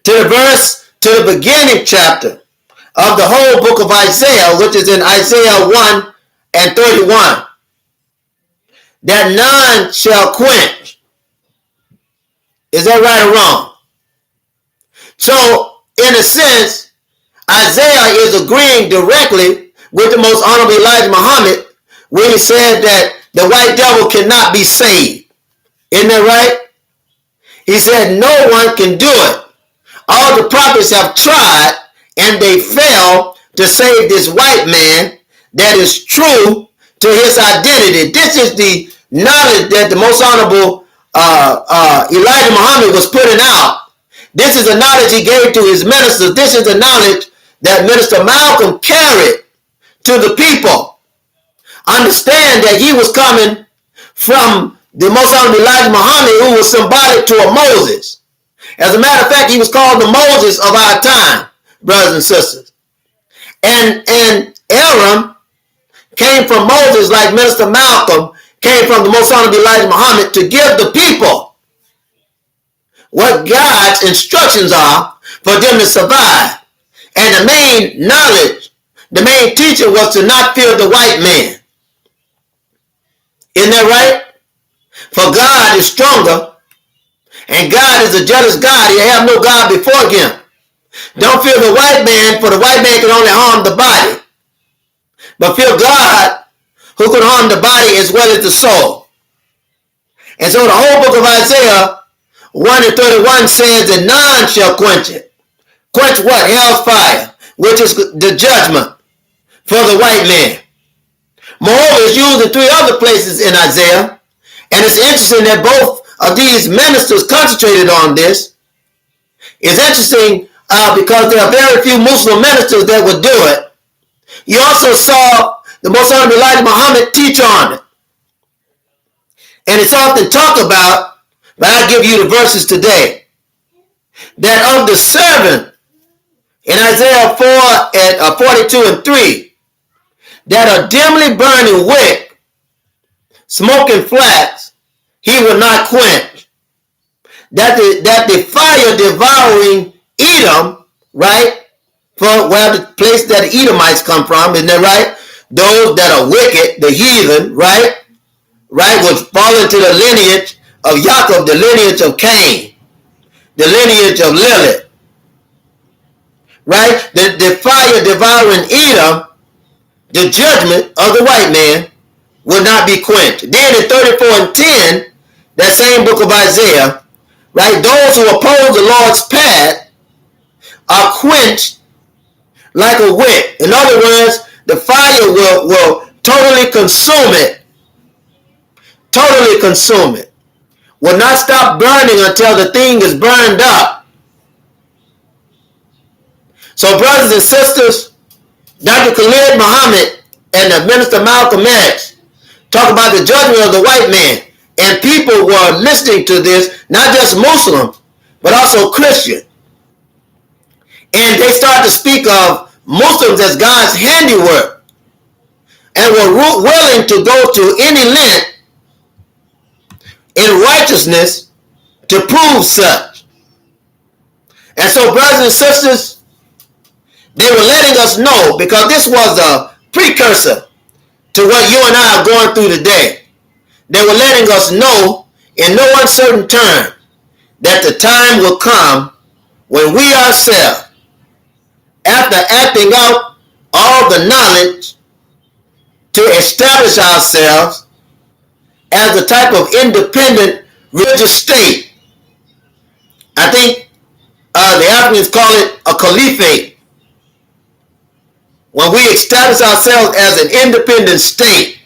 to the verse, to the beginning chapter of the whole book of Isaiah, which is in Isaiah 1 and 31. That none shall quench. Is that right or wrong? So, in a sense, Isaiah is agreeing directly with the most honorable Elijah Muhammad when he said that the white devil cannot be saved. Isn't that right? He said no one can do it. All the prophets have tried and they failed to save this white man that is true to his identity. This is the knowledge that the most honorable Elijah Muhammad was putting out. This is the knowledge he gave to his ministers. This is the knowledge that Minister Malcolm carried to the people. Understand that he was coming from the most honorable Elijah Muhammad, who was symbolic to a Moses. As a matter of fact, he was called the Moses of our time, brothers and sisters. And Aaron came from Moses, like Minister Malcolm came from the most honorable Elijah Muhammad, to give the people what God's instructions are for them to survive. And the main knowledge, the main teaching was to not fear the white man. Isn't that right? For God is stronger, and God is a jealous God. He have no God before him. Don't fear the white man, for the white man can only harm the body. But fear God, who can harm the body as well as the soul. And so the whole book of Isaiah 1 and 31 says that none shall quench it. Quench what? Hell's fire, which is the judgment for the white man. Moreover, it's used in 3 other places in Isaiah. And it's interesting that both of these ministers concentrated on this. It's interesting because there are very few Muslim ministers that would do it. You also saw the Most Honorable Elijah Muhammad teach on it. And it's often talked about, but I'll give you the verses today, that of the servant in Isaiah 4 and 42 and 3, that a dimly burning wick, smoking flax, he will not quench. That the fire devouring Edom, right? For where the place that the Edomites come from, isn't that right? Those that are wicked, the heathen, right? Right, which fall into the lineage of Jacob, the lineage of Cain, the lineage of Lilith, right? The fire devouring Edom, the judgment of the white man, will not be quenched. Then in 34 and 10, that same book of Isaiah, right? Those who oppose the Lord's path are quenched like a wick. In other words, the fire will totally consume it. Totally consume it. Will not stop burning until the thing is burned up. So brothers and sisters, Dr. Khalid Muhammad and the Minister Malcolm X talk about the judgment of the white man. And people were listening to this, not just Muslim, but also Christian. And they started to speak of Muslims as God's handiwork and were willing to go to any length in righteousness to prove such. And so, brothers and sisters, they were letting us know, because this was a precursor to what you and I are going through today. They were letting us know in no uncertain term that the time will come when we ourselves, after acting out all the knowledge to establish ourselves as a type of independent religious state. I think the Africans call it a caliphate. When we establish ourselves as an independent state,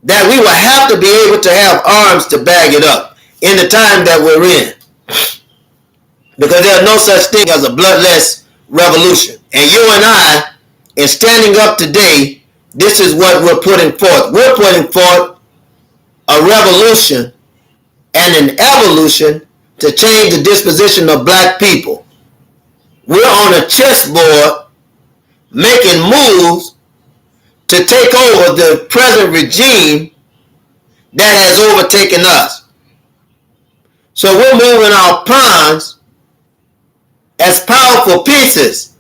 that we will have to be able to have arms to bag it up in the time that we're in. Because there's no such thing as a bloodless revolution. And you and I, in standing up today, this is what we're putting forth. We're putting forth a revolution and an evolution to change the disposition of black people. We're on a chessboard making moves to take over the present regime that has overtaken us. So we're moving our pawns as powerful pieces.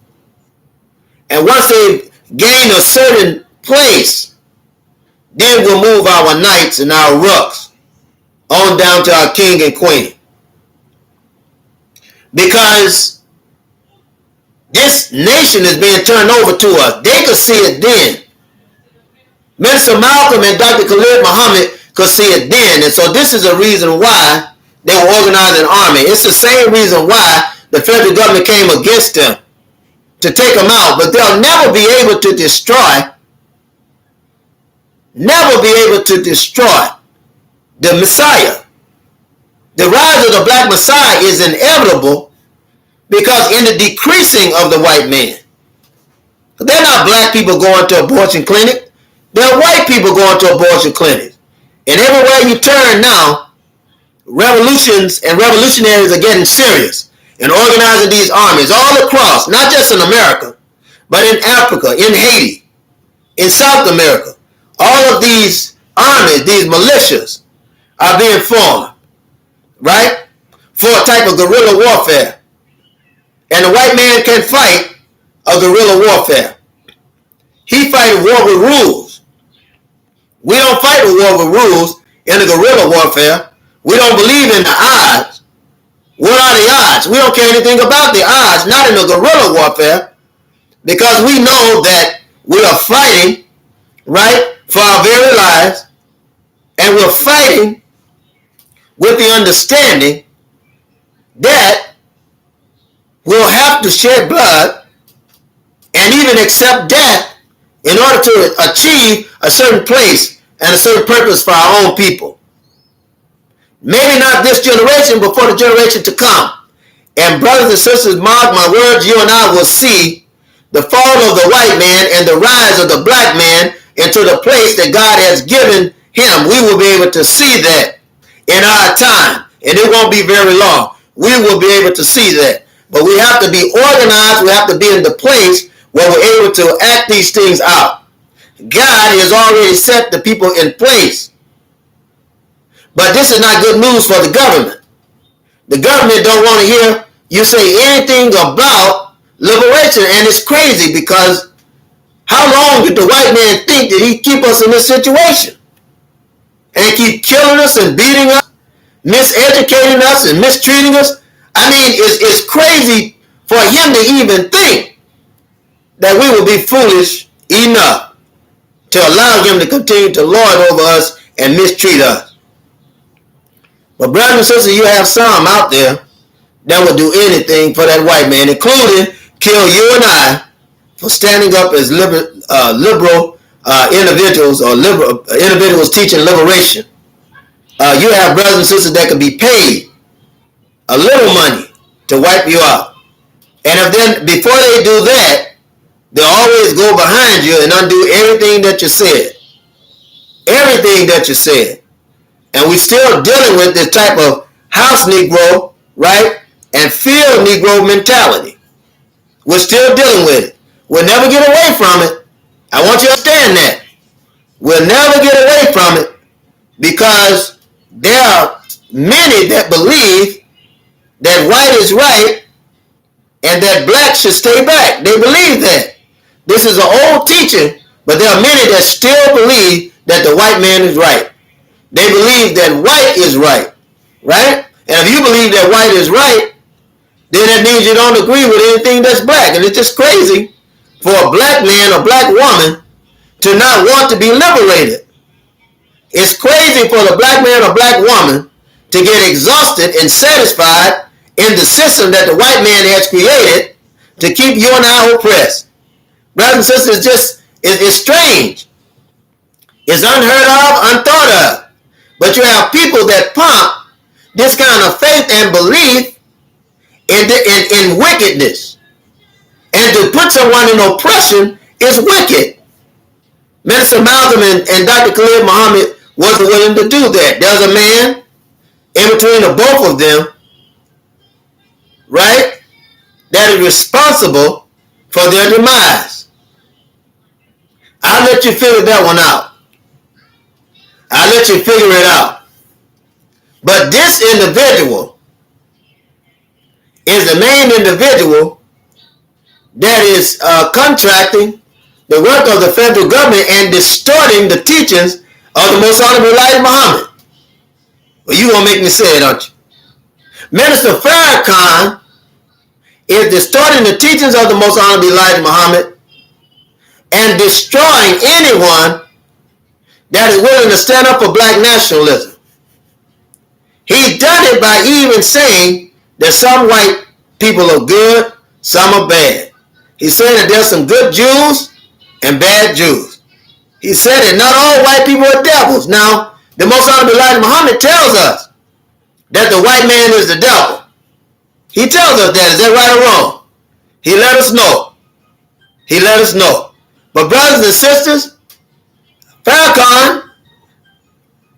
And once they gain a certain place, then we'll move our knights and our rooks on down to our king and queen. Because this nation is being turned over to us. They could see it then. Minister Malcolm and Dr. Khalid Muhammad could see it then. And so this is a reason why they were organizing an army. It's the same reason why the federal government came against them, to take them out. But they'll never be able to destroy the Messiah. The rise of the black Messiah is inevitable, because in the decreasing of the white man, they're not black people going to abortion clinic. They're white people going to abortion clinics. And everywhere you turn now, revolutions and revolutionaries are getting serious and organizing these armies all across, not just in America, but in Africa, in Haiti, in South America. All of these armies, these militias, are being formed, right, for a type of guerrilla warfare. And the white man can fight a guerrilla warfare. He fights a war with rules. We don't fight a war with rules in a guerrilla warfare. We don't believe in the odds. What are the odds? We don't care anything about the odds, not in a guerrilla warfare, because we know that we are fighting, right, for our very lives, and we're fighting with the understanding that we'll have to shed blood and even accept death in order to achieve a certain place and a certain purpose for our own people. Maybe not this generation, but for the generation to come. And brothers and sisters, mark my words, you and I will see the fall of the white man and the rise of the black man into the place that God has given him. We will be able to see that in our time, and it won't be very long. We will be able to see that. But we have to be organized. We have to be in the place where we're able to act these things out. God has already set the people in place. But this is not good news for the government. The government don't want to hear you say anything about liberation, and it's crazy because how long did the white man think that he'd keep us in this situation? And keep killing us and beating us, miseducating us and mistreating us? I mean, it's crazy for him to even think that we will be foolish enough to allow him to continue to lord over us and mistreat us. But brothers and sisters, you have some out there that will do anything for that white man, including kill you and I for standing up as liberal individuals or individuals teaching liberation. You have brothers and sisters that can be paid a little money to wipe you out. And if then before they do that, they'll always go behind you and undo everything that you said. Everything that you said. And we're still dealing with this type of house Negro, right? And field Negro mentality. We're still dealing with it. We'll never get away from it. I want you to understand that. We'll never get away from it because there are many that believe that white is right and that black should stay back. They believe that. This is an old teaching, but there are many that still believe that the white man is right. They believe that white is right, right? And if you believe that white is right, then that means you don't agree with anything that's black. And it's just crazy for a black man or black woman to not want to be liberated. It's crazy for the black man or black woman to get exhausted and satisfied in the system that the white man has created to keep you and I oppressed. Brothers and sisters, it's strange. It's unheard of, unthought of. But you have people that pump this kind of faith and belief in wickedness. And to put someone in oppression is wicked. Minister Malcolm and Dr. Khalid Muhammad wasn't willing to do that. There's a man in between the both of them, right, that is responsible for their demise. I'll let you figure that one out. I'll let you figure it out. But this individual is the main individual that is contracting the work of the federal government and distorting the teachings of the Most Honorable Elijah Muhammad. Well, you gonna make me say it, aren't you? Minister Farrakhan is distorting the teachings of the Most Honorable Elijah Muhammad and destroying anyone that is willing to stand up for black nationalism. He's done it by even saying that some white people are good, some are bad. He said that there's some good Jews and bad Jews. He said that not all white people are devils. Now, the Most Honorable Elijah Muhammad tells us that the white man is the devil. He tells us that. Is that right or wrong? He let us know. He let us know. But brothers and sisters, Farrakhan,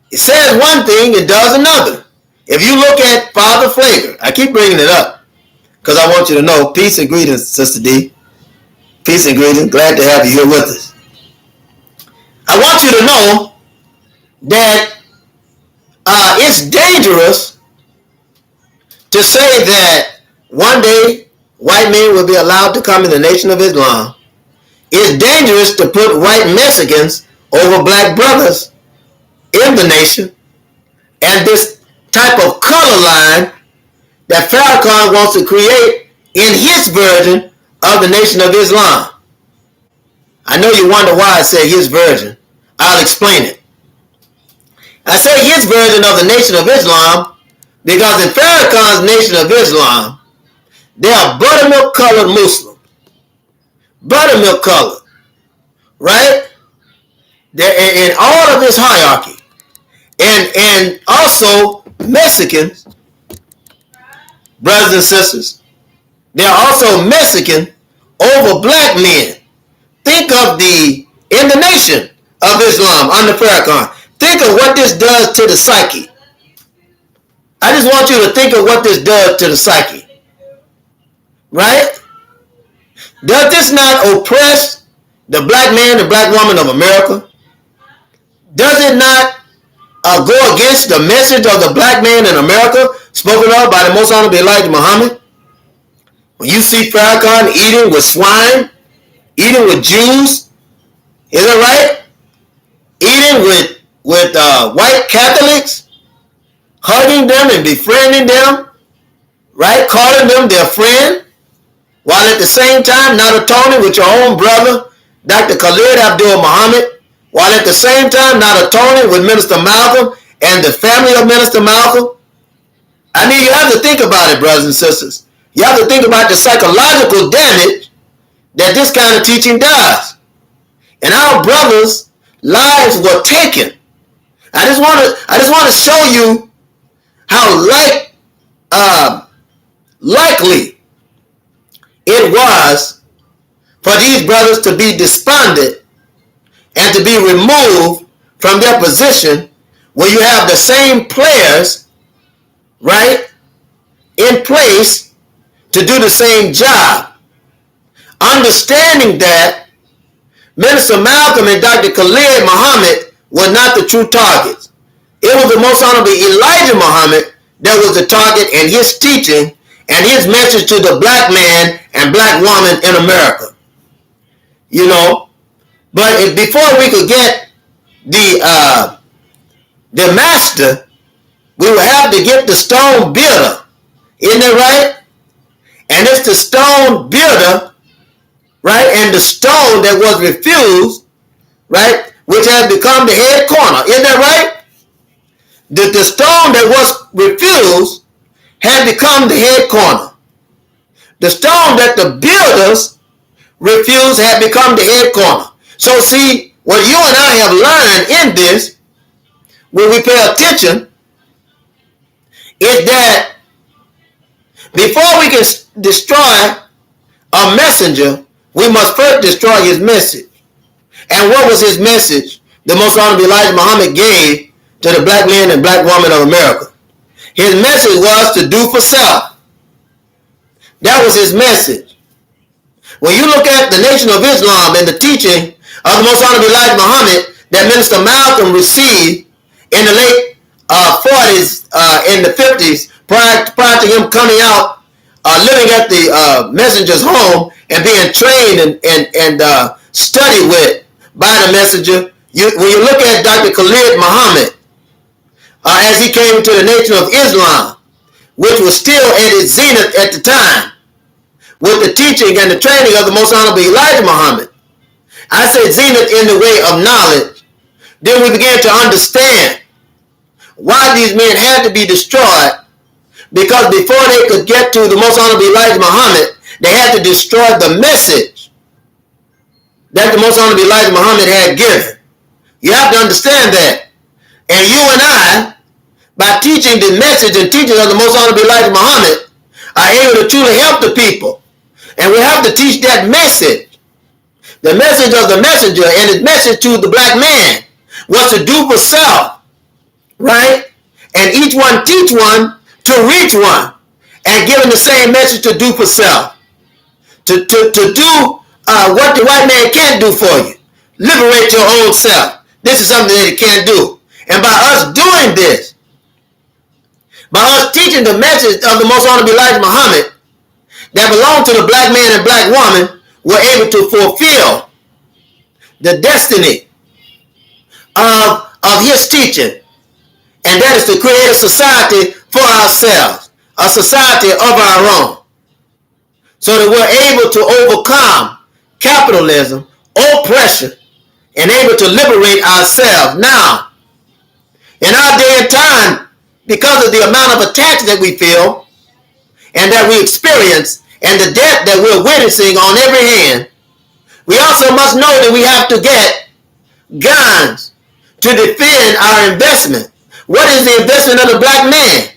he says one thing and does another. If you look at Father Flavor, I keep bringing it up because I want you to know. Peace and greetings, Sister D. Peace and greetings. Glad to have you here with us. I want you to know that it's dangerous to say that one day white men will be allowed to come in the Nation of Islam. It's dangerous to put white Mexicans over black brothers in the nation, and this type of color line that Farrakhan wants to create in his version of the Nation of Islam. I know you wonder why I say his version. I'll explain it. I say his version of the Nation of Islam because in Farrakhan's Nation of Islam, they are buttermilk colored Muslims. Buttermilk colored. Right? They're in all of this hierarchy. And also Mexicans brothers and sisters, they're also Mexican over black men. Think of in the nation of Islam under Farrakhan. Think of what this does to the psyche. I just want you to think of what this does to the psyche. Right? Does this not oppress the black man and black woman of America? Does it not go against the message of the black man in America spoken of by the Most Honorable Elijah Muhammad? When you see Farrakhan eating with swine, eating with Jews, is it right? Eating with white Catholics, hugging them and befriending them, right? Calling them their friend, while at the same time not atoning with your own brother, Dr. Khalid Abdul Muhammad, while at the same time not atoning with Minister Malcolm and the family of Minister Malcolm. I mean, you have to think about it, brothers and sisters. You have to think about the psychological damage that this kind of teaching does. And our brothers' lives were taken. I just want to show you how likely it was for these brothers to be despondent and to be removed from their position when you have the same players, right, in place to do the same job. Understanding that Minister Malcolm and Dr. Khalid Muhammad were not the true targets. It was the Most Honorable Elijah Muhammad that was the target, and his teaching and his message to the black man and black woman in America. You know, but before we could get the master, we would have to get the stone builder. Isn't that right? And it's the stone builder, right, and the stone that was refused, right, which has become the head corner. Isn't that right? The stone that was refused had become the head corner. The stone that the builders refused had become the head corner. So see, what you and I have learned in this, when we pay attention, is that before we can destroy a messenger, we must first destroy his message. And what was his message the Most Honorable Elijah Muhammad gave to the black man and black woman of America? His message was to do for self. That was his message. When you look at the Nation of Islam and the teaching of the Most Honorable Elijah Muhammad that Minister Malcolm received in the late 40s, in the 50s, prior to him coming out, living at the messenger's home and being trained and studied with by the messenger, when you look at Dr. Khalid Muhammad, as he came into the Nation of Islam, which was still at its zenith at the time, with the teaching and the training of the Most Honorable Elijah Muhammad. I said zenith in the way of knowledge. Then we began to understand why these men had to be destroyed, because before they could get to the Most Honorable Elijah Muhammad, they had to destroy the message that the Most Honorable Elijah Muhammad had given. You have to understand that. And you and I, by teaching the message and teaching of the Most Honorable Elijah Muhammad, are able to truly help the people. And we have to teach that message. The message of the messenger and his message to the black man was to do for self, right? And each one teach one to reach one, and giving the same message to do for self. To do what the white man can't do for you. Liberate your own self. This is something that it can't do. And by us doing this, by us teaching the message of the Most Honorable Elijah Muhammad that belonged to the black man and black woman, we're able to fulfill the destiny of his teaching. And that is to create a society for ourselves, a society of our own, so that we're able to overcome capitalism, oppression, and able to liberate ourselves. Now, in our day and time, because of the amount of attacks that we feel and that we experience and the death that we're witnessing on every hand, we also must know that we have to get guns to defend our investment. What is the investment of the black man?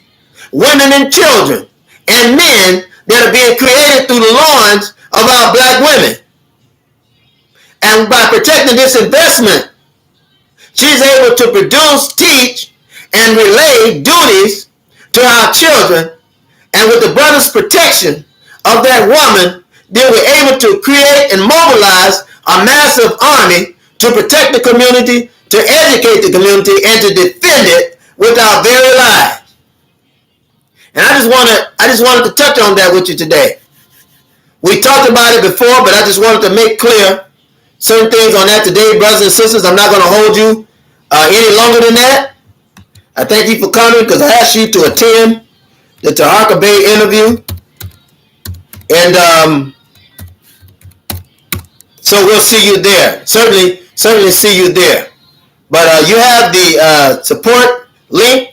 Women and children. and men that are being created through the loins of our black women. And by protecting this investment, she's able to produce, teach, and relay duties to our children. And with the brother's protection of that woman, they were able to create and mobilize a massive army to protect the community, to educate the community, and to defend it with our very lives. And I just wanted to touch on that with you today. We talked about it before, but I just wanted to make clear certain things on that today, brothers and sisters. I'm not going to hold you any longer than that. I thank you for coming because I asked you to attend the Tahaka Bay interview. And so we'll see you there. Certainly see you there. But you have the support link.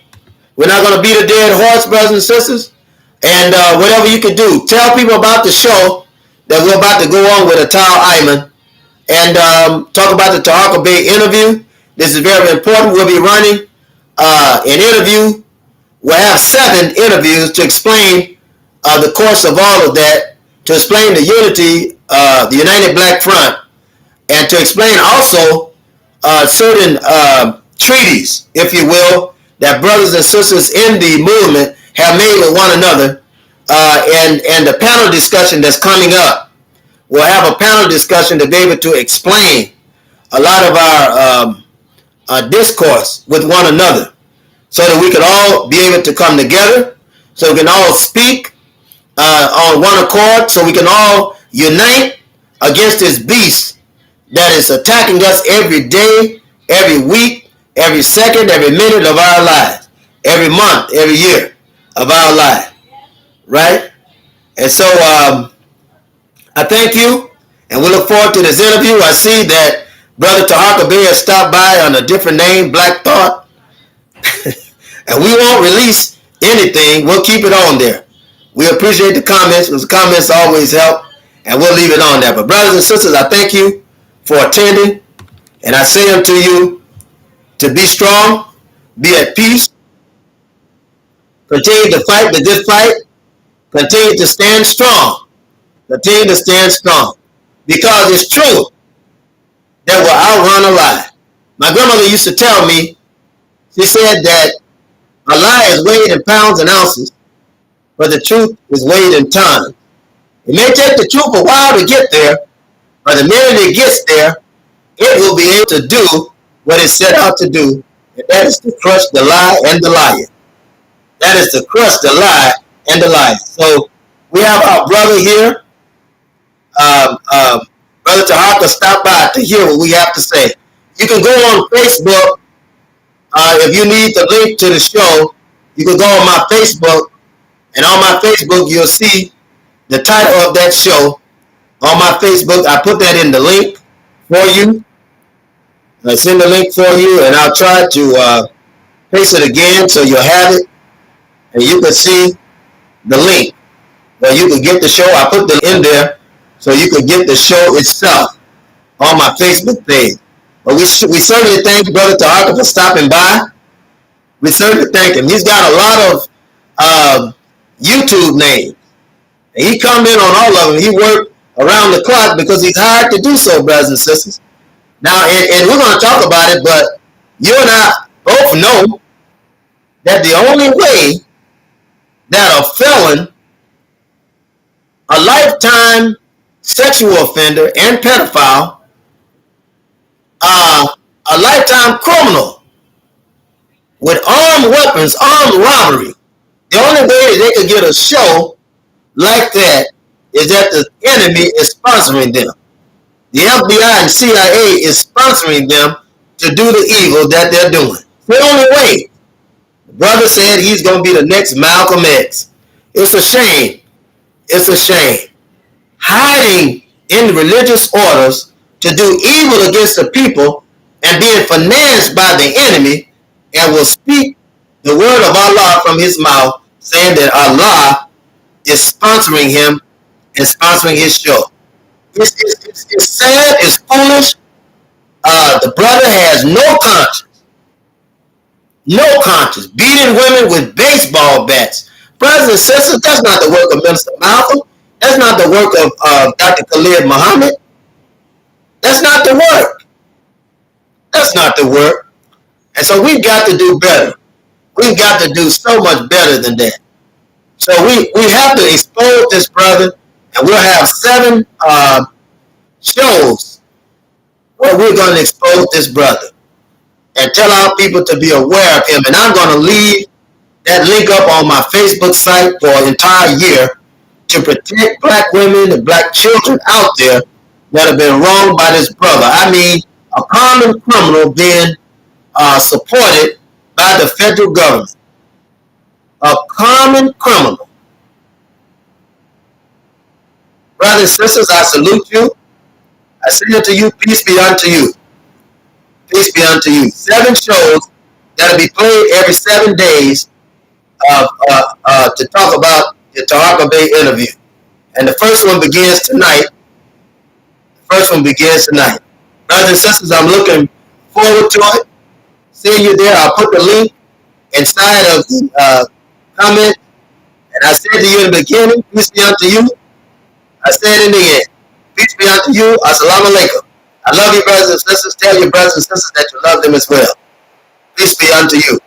We're not going to beat a dead horse, brothers and sisters. And whatever you can do, tell people about the show that we're about to go on with Atal Ayman. And talk about the Tahaka Bay interview. This is very important. We'll be running an interview. We'll have 7 interviews to explain the course of all of that, to explain the unity, the United Black Front, and to explain also certain treaties, if you will, that brothers and sisters in the movement have made with one another, and the panel discussion that's coming up. We'll have a panel discussion to be able to explain a lot of our discourse with one another, so that we can all be able to come together, so we can all speak on one accord, so we can all unite against this beast that is attacking us every day, every week, every second, every minute of our lives, every month, every year of our lives, right? And so I thank you, and we look forward to this interview. I see that Brother Tahaka Bay has stopped by on a different name, Black Thought. And we won't release anything. We'll keep it on there. We appreciate the comments, because the comments always help, and we'll leave it on there. But brothers and sisters, I thank you for attending, and I say unto you to be strong, be at peace, continue to fight the good fight, continue to stand strong, continue to stand strong, because it's true that will outrun a lie. My grandmother used to tell me, she said that a lie is weighed in pounds and ounces, but the truth is weighed in tons. It may take the truth a while to get there, but the minute it gets there, it will be able to do what it set out to do, and that is to crush the lie and the liar. That is to crush the lie and the liar. So we have our brother here, Brother Tahaka, stop by to hear what we have to say. You can go on Facebook. If you need the link to the show, you can go on my Facebook, and on my Facebook you'll see the title of that show. On my Facebook, I put that in the link for you. I send the link for you, and I'll try to paste it again so you'll have it, and you can see the link where you can get the show. I put the in there so you can get the show itself on my Facebook page. But we certainly thank Brother Tahaka for stopping by. We certainly thank him. He's got a lot of YouTube names. And he come in on all of them. He worked around the clock because he's hired to do so, brothers and sisters. Now, and we're going to talk about it, but you and I both know that the only way that a felon, a lifetime sexual offender and pedophile, a lifetime criminal with armed weapons, armed robbery, the only way that they could get a show like that is that the enemy is sponsoring them. The FBI and CIA is sponsoring them to do the evil that they're doing. It's the only way. The brother said he's going to be the next Malcolm X. It's a shame. It's a shame. Hiding in religious orders to do evil against the people and being financed by the enemy, and will speak the word of Allah from his mouth, saying that Allah is sponsoring him and sponsoring his show. It's sad, it's foolish. The brother has no conscience. No conscience. Beating women with baseball bats, Brothers and sisters, that's not the work of Minister Malcolm. That's not the work of Dr. Khalid Muhammad. That's not the work. That's not the work. And so we've got to do better. We've got to do so much better than that. So we have to expose this brother, and we'll have 7 shows where we're going to expose this brother and tell our people to be aware of him. And I'm going to leave that link up on my Facebook site for an entire year to protect black women and black children out there that have been wronged by this brother. I mean, a common criminal being supported by the federal government. A common criminal. Brothers and sisters, I salute you. I say unto you, peace be unto you. Peace be unto you. 7 shows that'll be played every 7 days to talk about the Tahaka Bay interview. And the first one begins tonight. Brothers and sisters, I'm looking forward to it. Seeing you there. I'll put the link inside of the comment. And I said to you in the beginning, peace be unto you. I said in the end, peace be unto you. Assalamu alaikum. I love you, brothers and sisters. Tell your brothers and sisters that you love them as well. Peace be unto you.